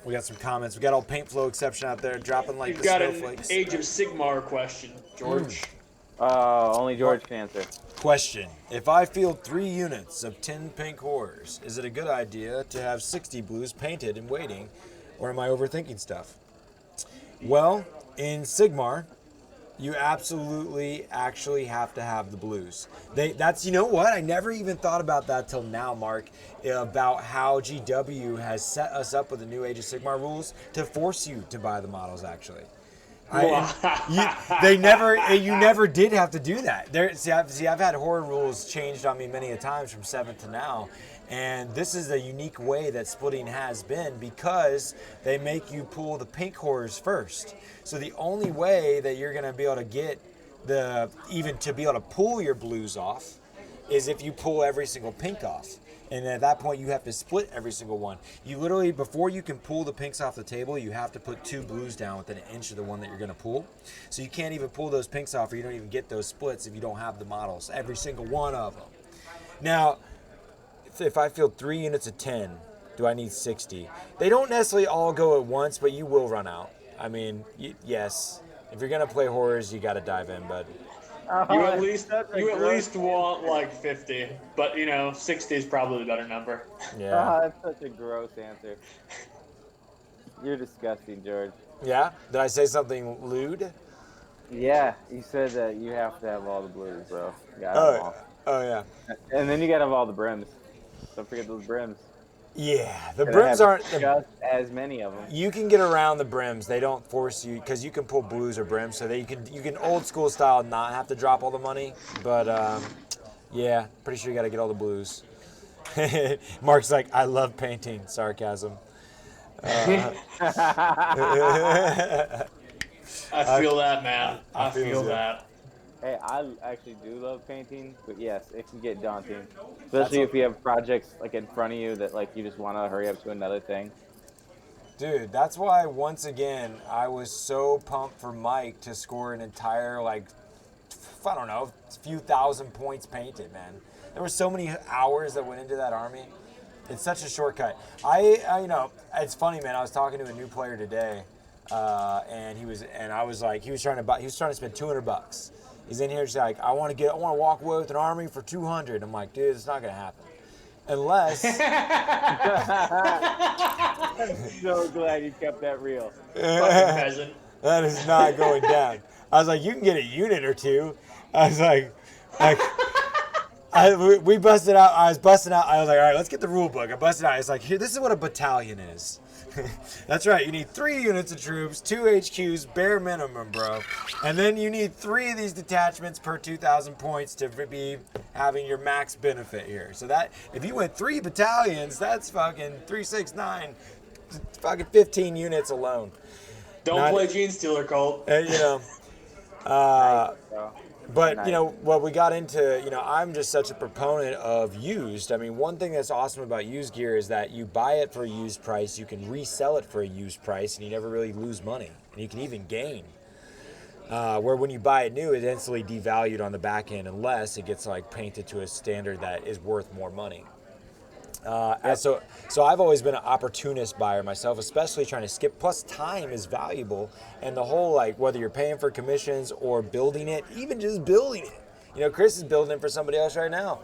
We got some comments. We got all paint flow exception out there dropping like You've the got snowflakes. an Age of Sigmar question, George. Only George can answer. Question: if I field 3 units of 10 pink horrors, is it a good idea to have 60 blues painted and waiting, or am I overthinking stuff? Well, in Sigmar, you absolutely actually have to have the blues. That's, you know what? I never even thought about that till now, Mark, about how GW has set us up with the new Age of Sigmar rules to force you to buy the models, actually. You never did have to do that. I've had horror rules changed on me many a times from 7th to now, and this is a unique way that splitting has been because they make you pull the pink horrors first. So the only way that you're going to be able to get even to be able to pull your blues off is if you pull every single pink off. And at that point, you have to split every single one. You literally, before you can pull the pinks off the table, you have to put 2 blues down within an inch of the one that you're going to pull. So you can't even pull those pinks off, or you don't even get those splits if you don't have the models, every single one of them. Now, if I field 3 units of 10, do I need 60? They don't necessarily all go at once, but you will run out. I mean, yes, if you're going to play horrors, you got to dive in, bud. You at least want like 50, but 60 is probably the better number. Yeah. That's such a gross answer. You're disgusting, George. Yeah? Did I say something lewd? Yeah, you said that you have to have all the blues, bro. You gotta have them all. Oh, yeah. And then you gotta have all the brims. Don't forget those brims. Yeah, the brims aren't just as many of them. You can get around the brims. They don't force you because you can pull blues or brims, so you can old school style not have to drop all the money. But yeah, pretty sure you got to get all the blues. Mark's like, I love painting. Sarcasm. I feel that, man. I feel that. Hey, I actually do love painting, but yes, it can get daunting, especially if you have projects like in front of you that like you just want to hurry up to another thing. Dude, that's why once again I was so pumped for Mike to score an entire I don't know, few thousand points painted, man. There were so many hours that went into that army. It's such a shortcut. It's funny, man. I was talking to a new player today, and he was trying to spend $200. He's in here just like, I want to walk away with an army for 200. I'm like, dude, it's not gonna happen, unless. I'm so glad you kept that real. Fucking peasant. That is not going down. I was like, you can get a unit or two. I was like, we busted out. I was busting out. I was like, all right, let's get the rule book. I busted out. It's like, here, this is what a battalion is. That's right. You need 3 units of troops, 2 HQs, bare minimum, bro. And then you need 3 of these detachments per 2,000 points to be having your max benefit here. So that, if you went 3 battalions, that's fucking 3, 6, 9, fucking 15 units alone. Don't play Gene Stealer, Colt. And, you know, but, you know, what we got into, you know, I'm just such a proponent of used. I mean, one thing that's awesome about used gear is that you buy it for a used price, you can resell it for a used price, and you never really lose money. And you can even gain. Where when you buy it new, it's instantly devalued on the back end unless it gets, like, painted to a standard that is worth more money. So I've always been an opportunist buyer myself, especially trying to skip. Plus, time is valuable, and the whole, like, whether you're paying for commissions or building it, even just building it. You know, Chris is building it for somebody else right now.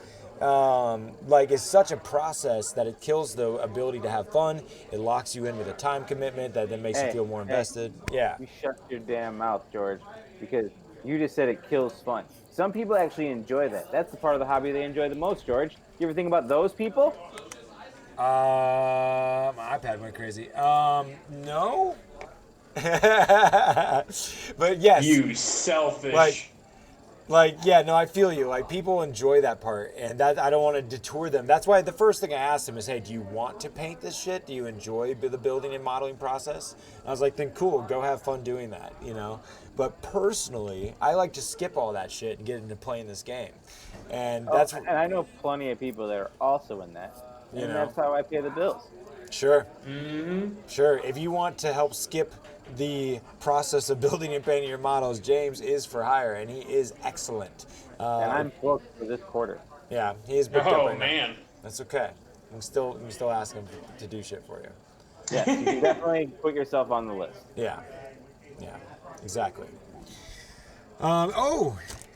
Like, it's such a process that it kills the ability to have fun. It locks you in with a time commitment that then makes you feel more invested. Yeah. You shut your damn mouth, George, because you just said it kills fun. Some people actually enjoy that. That's the part of the hobby they enjoy the most, George. You ever think about those people? My iPad went crazy. No. But yes. You selfish. Like, yeah, no, I feel you. Like, people enjoy that part, and that I don't want to detour them. That's why the first thing I asked them is, hey, do you want to paint this shit? Do you enjoy the building and modeling process? And I was like, then cool, go have fun doing that, you know? But personally, I like to skip all that shit and get into playing this game. And that's... And I know plenty of people that are also in that. And that's how I pay the bills. Sure. Mm-hmm. Sure. If you want to help skip the process of building and painting your models, James is for hire, and he is excellent. And I'm booked for this quarter. Yeah, he is booked up right man. now. That's okay. You can still ask him to do shit for you. Yeah, you can definitely put yourself on the list. Yeah, exactly.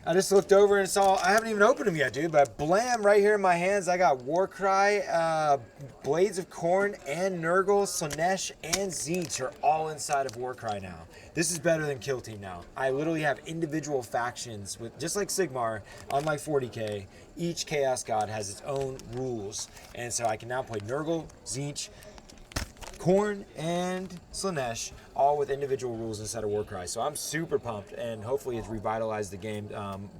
I just looked over and saw, I haven't even opened them yet, dude, but blam, right here in my hands, I got Warcry, Blades of Khorne, and Nurgle, Slaanesh, and Tzeentch are all inside of Warcry now. This is better than Kill Team now. I literally have individual factions, with just like Sigmar, unlike 40k, each Chaos God has its own rules. And so I can now play Nurgle, Tzeentch, Khorne, and Slaanesh, all with individual rules instead of Warcry. So I'm super pumped, and hopefully it's revitalized the game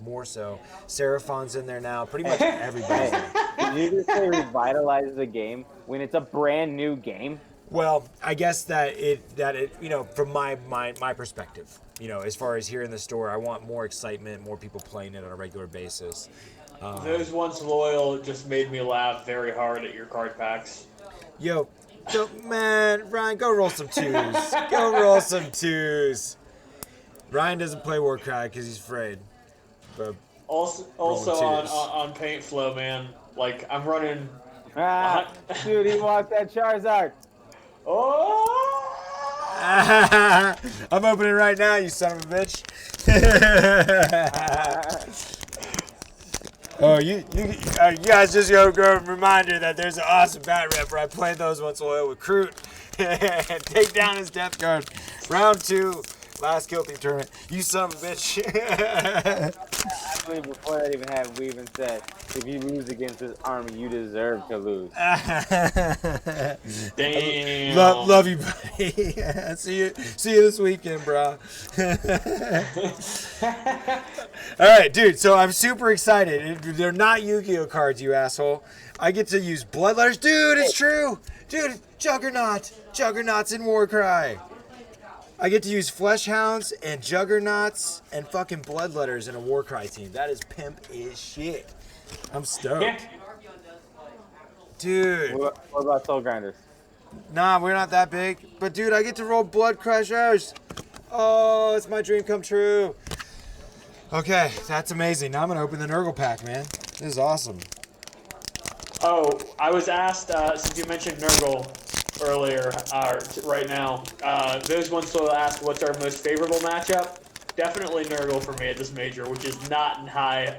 more so. Seraphon's in there now. Pretty much everybody's in. Did you just say revitalize the game when it's a brand new game? Well, I guess that it you know, from my perspective, you know, as far as here in the store, I want more excitement, more people playing it on a regular basis. Those once loyal just made me laugh very hard at your card packs. Yo, man, Ryan, go roll some 2s. Go roll some 2s. Ryan doesn't play Warcry because he's afraid. But Also on Paint Flow, man. Like, I'm running... Dude, he walked that Charizard. Oh! I'm opening right now, you son of a bitch. Oh, you guys just go reminder that there's an awesome bat rep where I played those once oil with Kroot and take down his Death Guard. Round 2, last Kill Team tournament. You son of a bitch. Actually, before that even happened, we even said, if you lose against this army, you deserve to lose. Damn. Love you, buddy. See you this weekend, bro. All right, dude. So I'm super excited. They're not Yu-Gi-Oh cards, you asshole. I get to use Bloodletters, dude. It's true, dude. Juggernaut's in Warcry. I get to use Flesh Hounds and Juggernauts and fucking Bloodletters in a Warcry team. That is pimp as shit. I'm stoked. Dude. What about Soul Grinders? Nah, we're not that big. But dude, I get to roll Blood Crushers. Oh, it's my dream come true. Okay, that's amazing. Now I'm gonna open the Nurgle pack, man. This is awesome. Oh, I was asked, since you mentioned Nurgle earlier, right now, those ones will ask what's our most favorable matchup. Definitely Nurgle for me at this major, which is not in high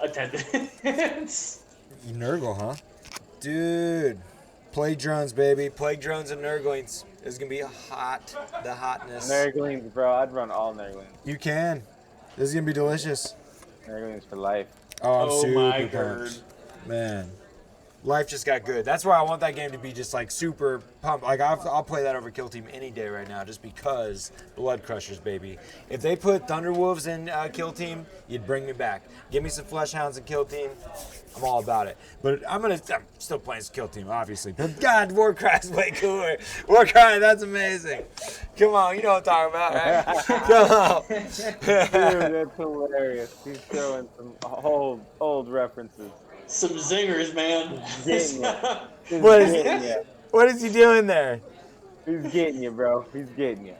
attendance. Nurgle, huh? Dude. Plague drones, baby. Plague drones and Nurglings. This is gonna be hot. The hotness. Nerglings, bro. I'd run all Nerglings. You can. This is gonna be delicious. Nerglings for life. Oh, I'm Oh super my pumped. god. Man. Life just got good. That's why I want that game to be just like super pumped. Like I'll play that over Kill Team any day right now, just because Blood Crushers, baby. If they put Thunderwolves in Kill Team, you'd bring me back. Give me some Flesh Hounds in Kill Team. I'm all about it. But I'm still playing Kill Team, obviously. But God, Warcry's way cooler. Warcry, that's amazing. Come on, you know what I'm talking about, right? Come on. Dude, that's hilarious. He's showing some old references. Some zingers, man. Getting you. He's What is getting you. What is he doing there? He's getting you, bro. He's getting you.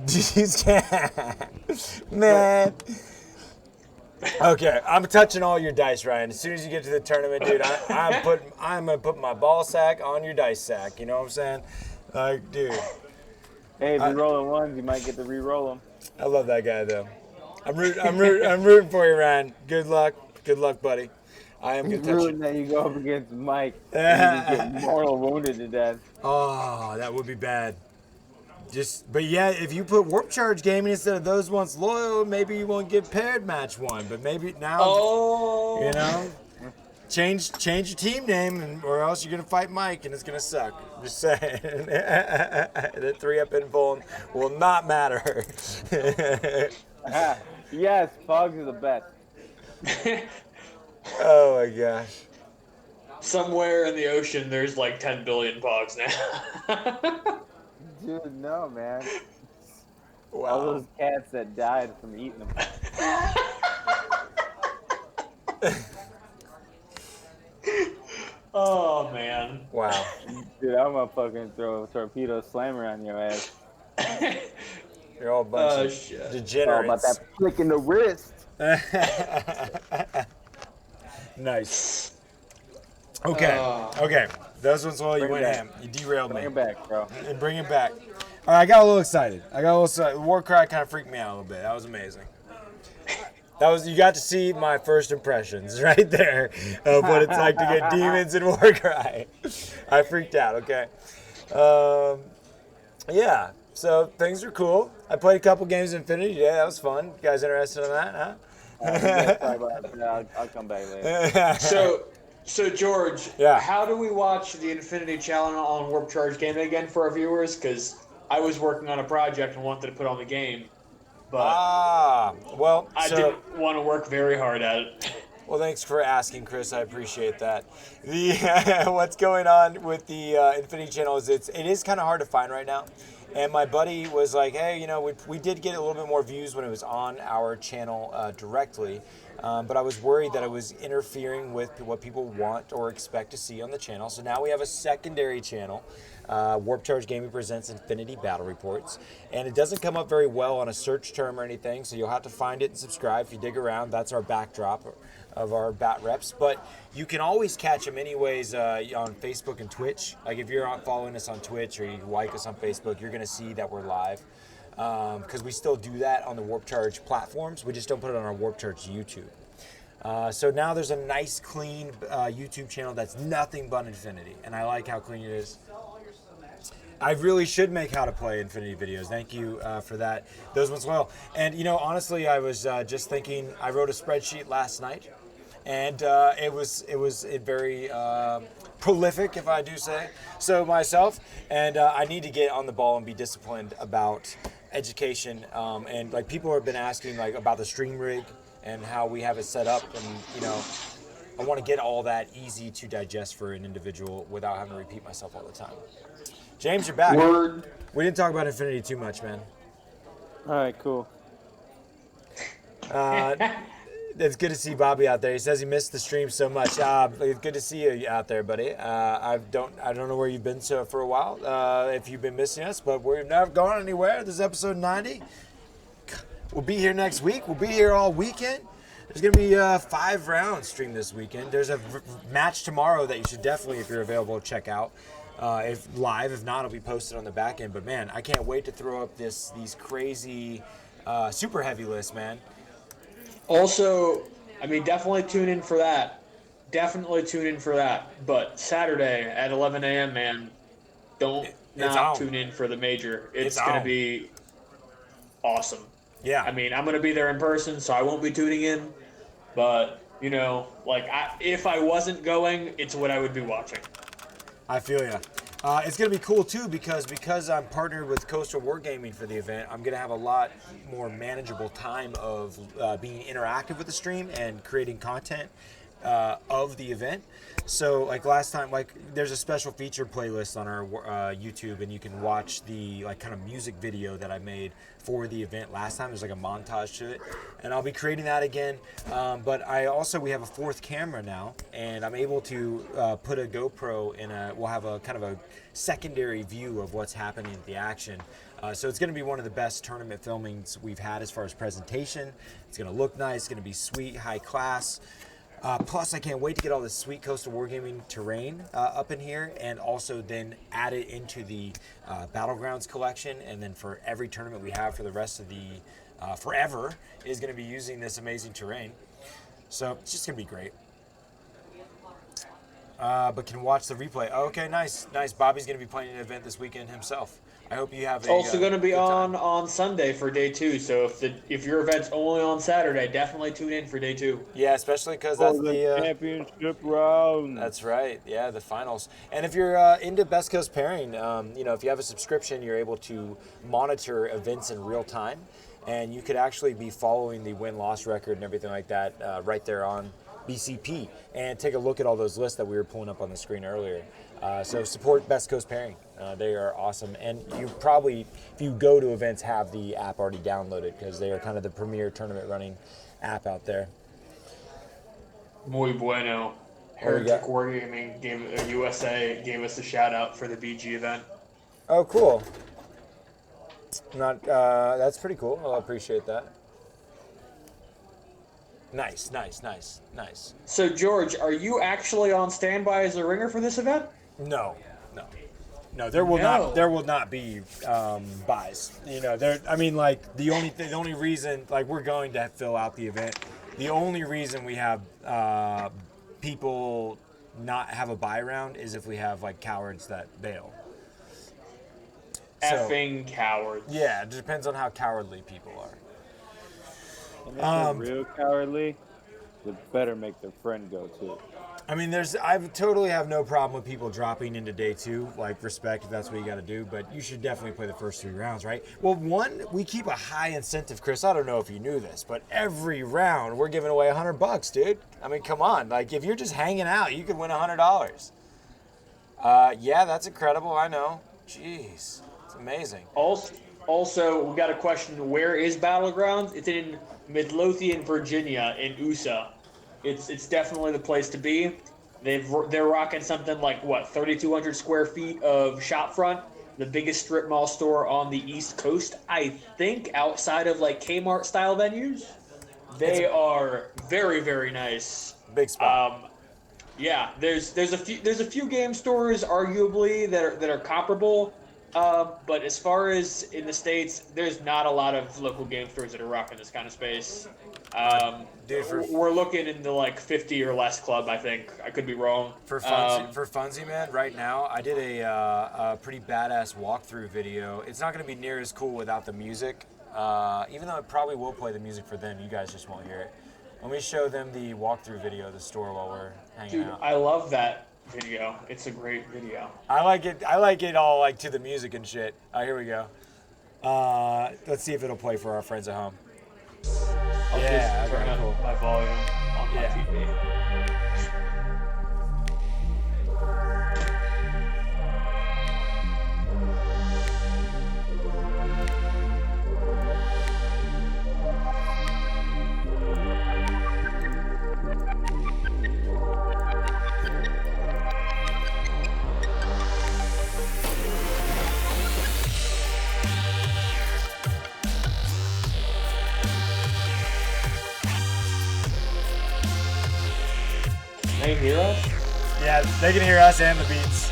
These man. Okay, I'm touching all your dice, Ryan. As soon as you get to the tournament, dude, I'm gonna put my ball sack on your dice sack. You know what I'm saying? Like, dude. Hey, if you're rolling ones, you might get to re-roll them. I love that guy though. I'm rooting for you, Ryan. Good luck, buddy. I am He's gonna touch rooting you. that you go up against Mike and you just get mortal wounded to death. Oh, that would be bad. But yeah, if you put Warp Charge Gaming instead of those ones loyal, maybe you won't get paired match one. But maybe now, you know, change your team name, or else you're gonna fight Mike and it's gonna suck. Just saying, the 3-up invuln will not matter. Yes, Fogs are the best. Oh my gosh. Somewhere in the ocean, there's like 10 billion pogs now. Dude, no, man. Wow. All those cats that died from eating them. Oh, man. Wow. Dude, I'm gonna fucking throw a torpedo slammer on your ass. You're all a bunch of Shit. All about degenerates. that flick in the wrist. Nice. Okay. Those ones, well, you Bring went it ham. back. You derailed Bring me. it back, bro. And bring it back. All right, I got a little excited. Warcry kind of freaked me out a little bit. That was amazing. You got to see my first impressions right there of what it's like to get demons in Warcry. I freaked out, okay? Yeah, so things are cool. I played a couple games of Infinity. Yeah, that was fun. You guys interested in that, huh? I'll come back later. So George, Yeah. how do we watch the Infinity Challenge on Warp Charge Gaming again for our viewers? Because I was working on a project and wanted to put on the game, but Well, I didn't want to work very hard at it. Well, thanks for asking, Chris. I appreciate that. What's going on with the Infinity Channel is it is kind of hard to find right now. And my buddy was like, hey, you know, we did get a little bit more views when it was on our channel directly. But I was worried that it was interfering with what people want or expect to see on the channel. So now we have a secondary channel. Warp Charge Gaming presents Infinity Battle Reports. And it doesn't come up very well on a search term or anything. So you'll have to find it and subscribe. If you dig around, that's our backdrop of our bat reps. But you can always catch them anyways on Facebook and Twitch. Like if you're following us on Twitch or you like us on Facebook, you're going to see that we're live. Because we still do that on the Warp Charge platforms. We just don't put it on our Warp Charge YouTube. So now there's a nice, clean YouTube channel that's nothing but Infinity. And I like how clean it is. I really should make how to play Infinity videos. Thank you for that. Those ones well. And, you know, honestly, I was just thinking, I wrote a spreadsheet last night. And it was very prolific, if I do say so myself. And I need to get on the ball and be disciplined about education. And like people have been asking like about the stream rig and how we have it set up. And you know, I want to get all that easy to digest for an individual without having to repeat myself all the time. James, you're back. Word. We didn't talk about Infinity too much, man. All right, cool. It's good to see Bobby out there. He says he missed the stream so much. It's good to see you out there, buddy. I don't know where you've been for a while. If you've been missing us, but we're not going anywhere. This is episode 90. We'll be here next week. We'll be here all weekend. There's gonna be 5 rounds streamed this weekend. There's a match tomorrow that you should definitely, if you're available, check out. If live, if not, it'll be posted on the back end. But man, I can't wait to throw up these crazy super heavy lists, man. Also, I mean, definitely tune in for that. definitely tune in for that. But Saturday at 11 a.m., man, don't It's not on. tune in for the major. It's It's gonna on. be awesome. Yeah. I mean, I'm gonna be there in person, so I won't be tuning in. But like if I wasn't going, it's what I would be watching. I feel ya. It's gonna be cool too because I'm partnered with Coastal Wargaming for the event. I'm gonna have a lot more manageable time of being interactive with the stream and creating content of the event. So like last time, like there's a special feature playlist on our YouTube, and you can watch the like kind of music video that I made for the event last time. There's like a montage to it, and I'll be creating that again. But we have a fourth camera now, and I'm able to put a GoPro in we'll have a kind of a secondary view of what's happening at the action. So it's going to be one of the best tournament filmings we've had as far as presentation. It's going to look nice. It's going to be sweet, high class. Plus, I can't wait to get all this sweet Coastal Wargaming terrain up in here, and also then add it into the Battlegrounds collection. And then for every tournament we have for the rest of the forever is going to be using this amazing terrain. So it's just going to be great. But can watch the replay. Oh, okay, nice. Bobby's going to be playing an event this weekend himself. I hope you have It's also going to be good time. on Sunday for day 2. So if your event's only on Saturday, definitely tune in for day 2. Yeah, especially because that's the championship round. That's right. Yeah, the finals. And if you're into Best Coast Pairing, if you have a subscription, you're able to monitor events in real time, and you could actually be following the win-loss record and everything like that right there on BCP, and take a look at all those lists that we were pulling up on the screen earlier. So support Best Coast Pairing. They are awesome, and you probably, if you go to events, have the app already downloaded because they are kind of the premier tournament running app out there. Muy bueno. Heretic Wargaming USA gave us a shout out for the BG event. Oh, cool. That's pretty cool. I'll appreciate that. Nice. So George, are you actually on standby as a ringer for this event? No. There will not be buys. The only reason, like, we're going to fill out the event. The only reason we have people not have a buy round is if we have like cowards that bail. Effing cowards. Yeah, it depends on how cowardly people are. And if they're real cowardly, they better make their friend go too. I mean, I totally have no problem with people dropping into day 2, like respect if that's what you got to do, but you should definitely play the first 3 rounds, right? Well, we keep a high incentive, Chris. I don't know if you knew this, but every round we're giving away $100, dude. I mean, come on. Like, if you're just hanging out, you could win $100. Yeah, that's incredible. I know. Jeez, it's amazing. Also, we got a question. Where is Battlegrounds? It's in Midlothian, Virginia, in USA. It's definitely the place to be. They're rocking something like 3,200 square feet of shop front, the biggest strip mall store on the East Coast, I think, outside of like Kmart style venues. They are very, very nice. Big spot. Yeah, there's a few game stores arguably that are comparable. But as far as in the States, there's not a lot of local game stores that are rocking this kind of space. We're looking in the like 50 or less club, I think. I could be wrong. For Funzy, man, right now, I did a pretty badass walkthrough video. It's not going to be near as cool without the music, even though it probably will play the music for them. You guys just won't hear it. Let me show them the walkthrough video of the store while we're hanging out. I love that video. It's a great video. I like it all like to the music and shit. Here we go. Let's see if it'll play for our friends at home. I'll just turn up my volume on my TV. Can they hear us? Yeah, they can hear us and the beats.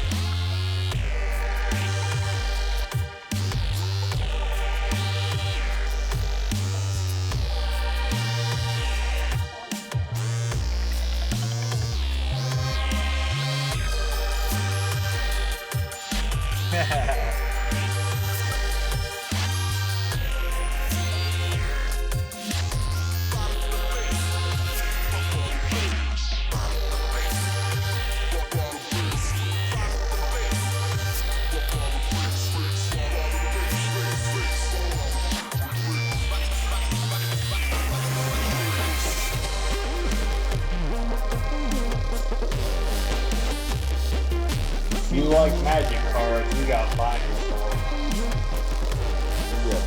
You like magic cards, we got binders for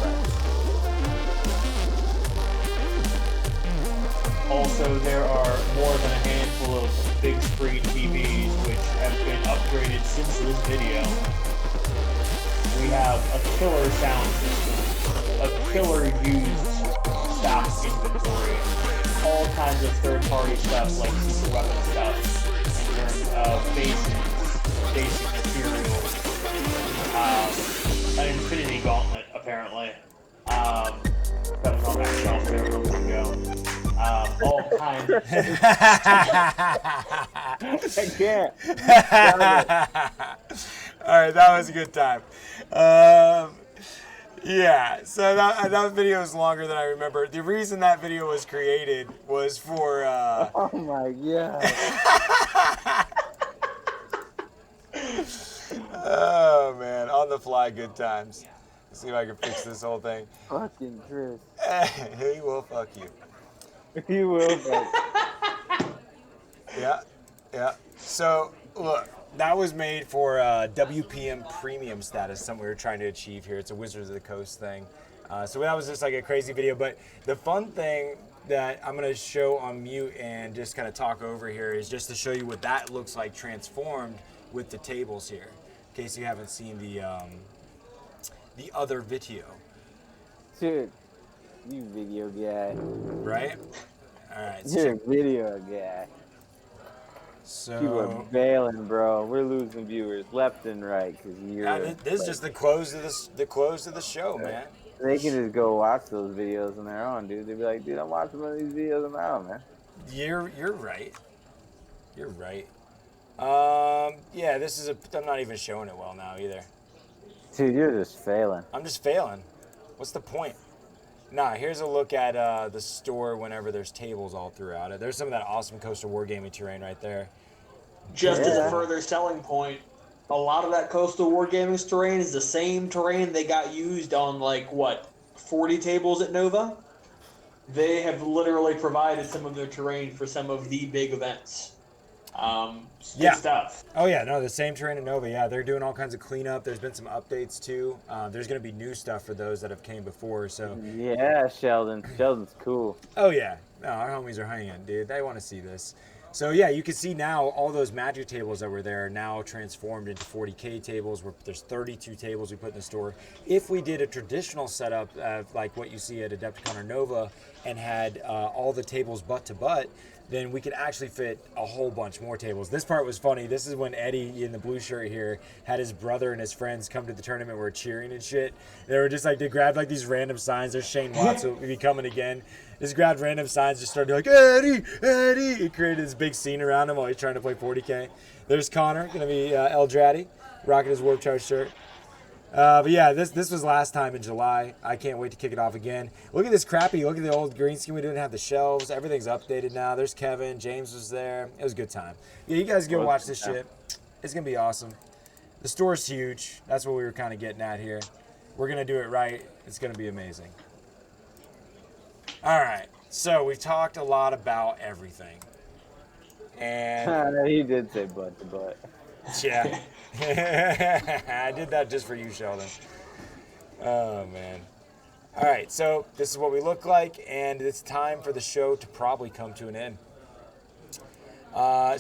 them. Also, there are more than a handful of big screen TVs which have been upgraded since this video. We have a killer sound system, a killer used stock inventory, all kinds of third-party stuff like super weapon stuff in terms of basic materials, an infinity gauntlet apparently. That was on that shelf there a moment ago. All kinds of I can't. All right, that was a good time. Yeah, so that video is longer than I remember. The reason that video was created was for... Oh my god. Oh, man, on the fly, good times. Let's see if I can fix this whole thing. Fucking Chris. He will fuck you. He will, but Yeah. So, look, that was made for WPM premium status, something we were trying to achieve here. It's a Wizards of the Coast thing. So that was just like a crazy video. But the fun thing that I'm going to show on mute and just kind of talk over here is just to show you what that looks like transformed with the tables here, in case you haven't seen the other video. dude, you video guy. Right? All right. You're a video guy. So You are bailing, bro. We're losing viewers left and right because you're. this is just the close of the show, man. They can just go watch those videos on their own, dude. They'd be like, dude, I'm watching one of these videos on my own, man. You're right. You're right. Yeah, this is I'm not even showing it well now either. Dude, you're just failing. I'm just failing. What's the point? Nah, here's a look at the store whenever there's tables all throughout it. There's some of that awesome Coastal Wargaming terrain right there. Just as a further selling point, a lot of that Coastal Wargaming terrain is the same terrain they got used on, like, what, 40 tables at Nova? They have literally provided some of their terrain for some of the big events. Good stuff. Oh, yeah, no, the same terrain at Nova. Yeah, they're doing all kinds of cleanup. There's been some updates, too. There's going to be new stuff for those that have came before, so... Yeah, Sheldon. Sheldon's cool. Oh, yeah. No, our homies are hanging, dude. They want to see this. So, yeah, you can see now all those Magic tables that were there are now transformed into 40K tables. There's 32 tables we put in the store. If we did a traditional setup like what you see at Adepticon or Nova and had all the tables butt to butt, then we could actually fit a whole bunch more tables. This part was funny. This is when Eddie in the blue shirt here had his brother and his friends come to the tournament, were cheering and shit. They were just like, they grabbed like these random signs. There's Shane Watts will be coming again. Just grabbed random signs, just started like, Eddie, Eddie. He created this big scene around him while he's trying to play 40K. There's Connor, gonna be Eldradi, rocking his Warp Charge shirt. But yeah, this was last time in July. I can't wait to kick it off again. Look at this crappy. Look at the old green screen. We didn't have the shelves. Everything's updated now. There's Kevin. James was there. It was a good time. Yeah, you guys go watch this shit. It's going to be awesome. The store's huge. That's what we were kind of getting at here. We're going to do it right. It's going to be amazing. All right. So we've talked a lot about everything. And He did say butt to butt. yeah. I did that just for you, Sheldon. Oh, man. All right, so this is what we look like, and it's time for the show to probably come to an end.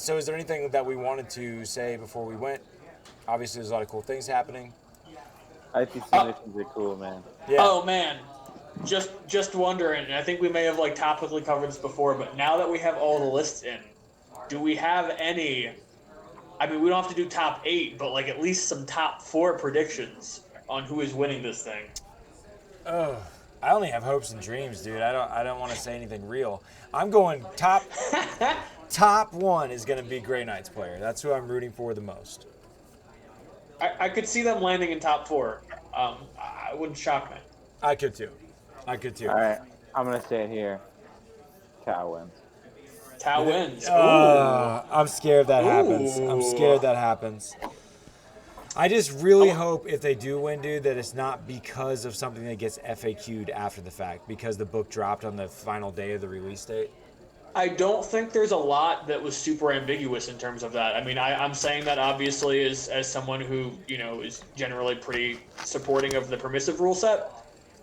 So is there anything that we wanted to say before we went? Obviously, there's a lot of cool things happening. ITC missions are cool, man. Yeah. Oh, man. Just wondering, and I think we may have like topically covered this before, but now that we have all the lists in, do we have any... I mean, we don't have to do top 8, but like at least some top 4 predictions on who is winning this thing. Oh, I only have hopes and dreams, dude. I don't want to say anything real. I'm going top 1 is going to be Grey Knights player. That's who I'm rooting for the most. I could see them landing in top 4. I wouldn't shock me. I could too. All right, I'm gonna say it here. Cal wins. Tau wins. I'm scared that happens. I'm scared that happens. I just really hope if they do win, dude, that it's not because of something that gets FAQ'd after the fact, because the book dropped on the final day of the release date. I don't think there's a lot that was super ambiguous in terms of that. I mean, I'm saying that obviously as someone who, is generally pretty supporting of the permissive rule set,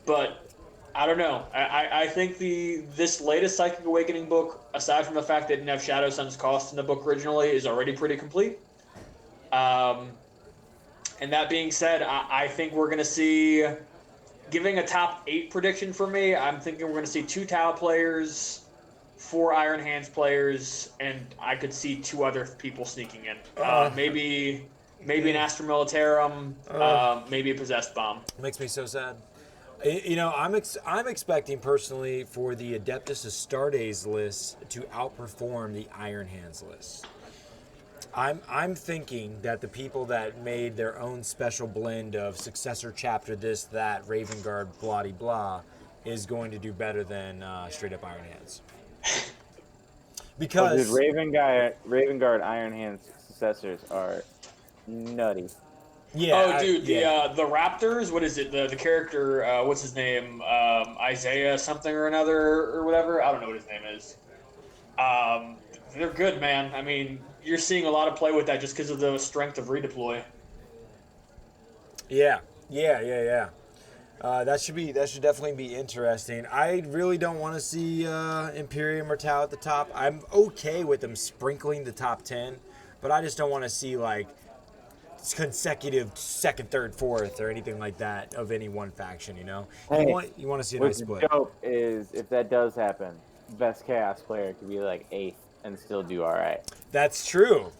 but I don't know. I think this latest Psychic Awakening book, aside from the fact that it didn't have Shadow Sun's cost in the book originally, is already pretty complete. And that being said, I think we're going to see, giving a top 8 prediction for me, I'm thinking we're going to see 2 Tau players, 4 Iron Hands players, and I could see 2 other people sneaking in. Maybe an Astra Militarum, maybe a Possessed Bomb. Makes me so sad. I'm expecting personally for the Adeptus Astartes list to outperform the Iron Hands list. I'm thinking that the people that made their own special blend of successor chapter this, that, Raven Guard, blah de blah, is going to do better than straight up Iron Hands. Because Raven Guard Iron Hands successors are nutty. Yeah. The Raptors. What is it? The character. What's his name? Isaiah something or another or whatever. I don't know what his name is. They're good, man. I mean, you're seeing a lot of play with that just because of the strength of redeploy. Yeah. That should definitely be interesting. I really don't want to see Imperium or Tau at the top. I'm okay with them sprinkling the top 10, but I just don't want to see like consecutive second, third, fourth, or anything like that of any one faction. Hey, you want to see a nice split. What's dope is if that does happen, best Chaos player could be like 8th and still do all right. That's true.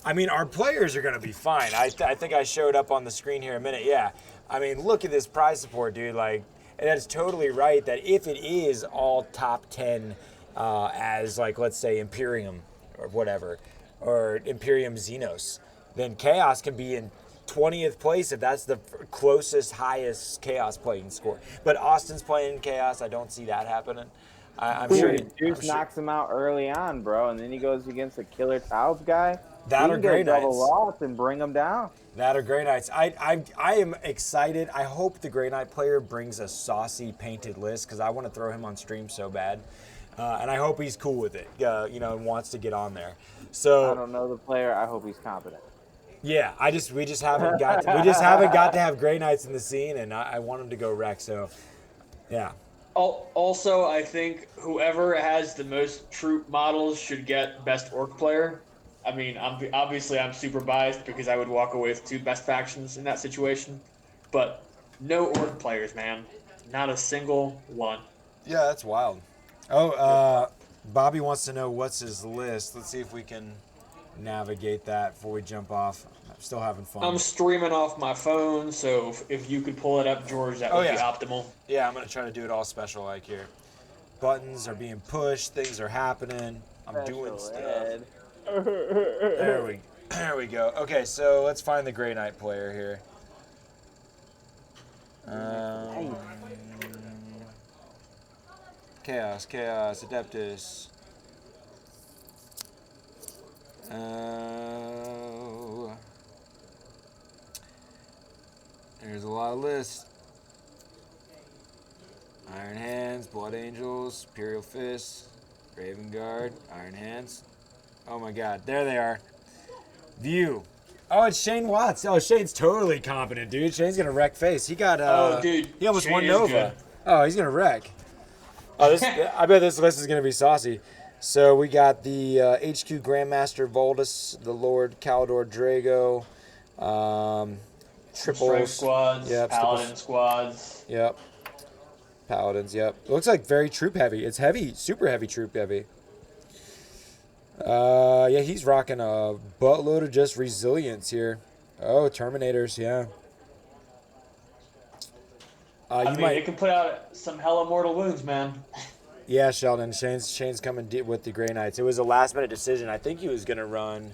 I mean, our players are going to be fine. I think I showed up on the screen here a minute. Yeah. I mean, look at this prize support, dude. Like, that's totally right that if it is all top 10 as, like, let's say Imperium or whatever, or Imperium Xenos, then Chaos can be in 20th place if that's the closest, highest Chaos playing score. But Austin's playing Chaos. I don't see that happening. I'm sure Deuce knocks him out early on, bro, and then he goes against a killer Taos guy. That are Grey Knights. Double loss and bring him down. That are Grey Knights. I am excited. I hope the Grey Knight player brings a saucy painted list because I want to throw him on stream so bad, and I hope he's cool with it. And wants to get on there. So I don't know the player. I hope he's competent. Yeah, we just haven't got to have Grey Knights in the scene, and I want him to go wreck. So, yeah. Also, I think whoever has the most troop models should get best orc player. I mean, I'm super biased because I would walk away with 2 best factions in that situation, but no orc players, man, not a single one. Yeah, that's wild. Oh, Bobby wants to know what's his list. Let's see if we can navigate that before we jump off. I'm still having fun. I'm streaming off my phone, so if you could pull it up, George, that would be optimal. Yeah, I'm going to try to do it all special like here. Buttons are being pushed, things are happening. I'm doing stuff. There we go. Okay, so let's find the Grey Knight player here. Chaos, Adeptus. There's a lot of lists. Iron Hands, Blood Angels, Imperial Fists, Raven Guard, Iron Hands. Oh my god, there they are. View. Oh, it's Shane Watts. Oh, Shane's totally competent, dude. Shane's gonna wreck face. He got he almost Shane won Nova. good. Oh, he's gonna wreck. Oh, I bet this list is gonna be saucy. So we got the HQ Grandmaster Voldus, the Lord Caldor Drago, triple Strike squads, yep, Paladin squads. Yep. Paladins, yep. It looks like very troop heavy. It's heavy, super heavy troop heavy. Yeah, he's rocking a buttload of just resilience here. Oh, Terminators, yeah. It can put out some hella mortal wounds, man. Yeah, Sheldon. Shane's coming with the Grey Knights. It was a last-minute decision. I think he was going to run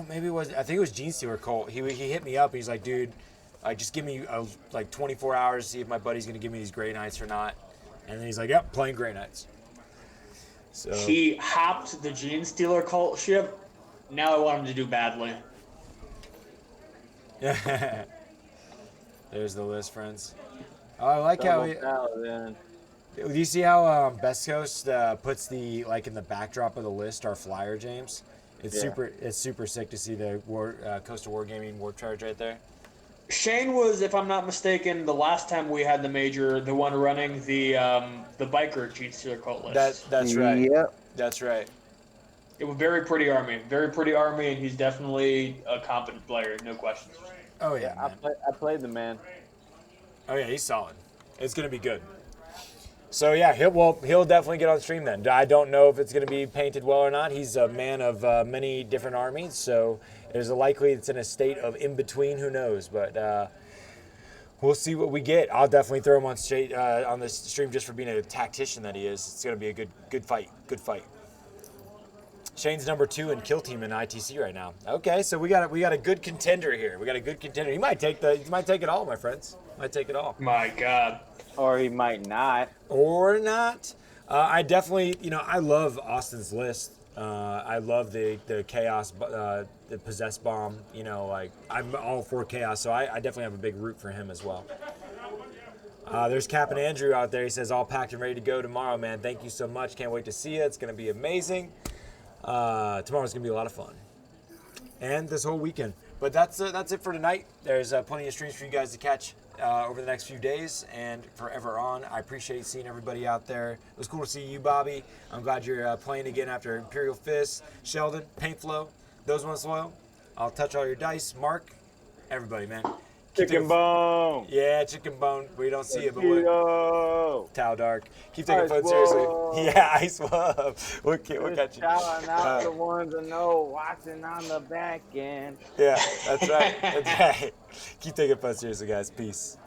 Maybe it was. I think it was Gene Stealer Colt. He hit me up. He's like, dude, just give me like 24 hours to see if my buddy's gonna give me these Grey Knights or not. And then he's like, yep, playing Grey Knights. So He hopped the Gene Stealer cult ship. Now I want him to do badly. there's the list, friends. Oh, I like how Paladin. do you see how Best Coast puts the in the backdrop of the list our flyer, James? It's super sick to see the Coastal Wargaming Warp Charge right there. Shane was, if I'm not mistaken, the last time we had the major, the one running the biker Gene Stealer cult list. That's right. Yep. That's right. It was very pretty army, and he's definitely a competent player, no questions. Oh yeah, man. I played the man. Oh yeah, he's solid. It's gonna be good. So yeah, he'll definitely get on stream then. I don't know if it's gonna be painted well or not. He's a man of many different armies, so there's a likely it's in a state of in between. Who knows? But we'll see what we get. I'll definitely throw him on this stream just for being a tactician that he is. It's gonna be a good fight. Good fight. Shane's number 2 in kill team in ITC right now. Okay, so we got a good contender here. We got a good contender. He might take it all, my friends. Might take it all. My God. Or he might not. Or not. I definitely, I love Austin's list. I love the chaos, the possess bomb. I'm all for chaos, so I definitely have a big root for him as well. There's Captain Andrew out there. He says all packed and ready to go tomorrow, man. Thank you so much. Can't wait to see you. It's gonna be amazing. Tomorrow's gonna be a lot of fun, and this whole weekend. But that's it for tonight. There's plenty of streams for you guys to catch over the next few days and forever on. I appreciate seeing everybody out there. It was cool to see you, Bobby. I'm glad you're playing again after Imperial Fist. Sheldon, Paintflow, those ones loyal. I'll touch all your dice. Mark, everybody, man. Chicken bone. Yeah, chicken bone. We don't see it, but we're Tau Dark. Keep taking Ice fun seriously. Wolf. Yeah, Ice Wolf. We'll catch you. Shouting out the ones that know, watching on the back end. Yeah, that's right. That's right. Keep taking fun seriously, guys. Peace.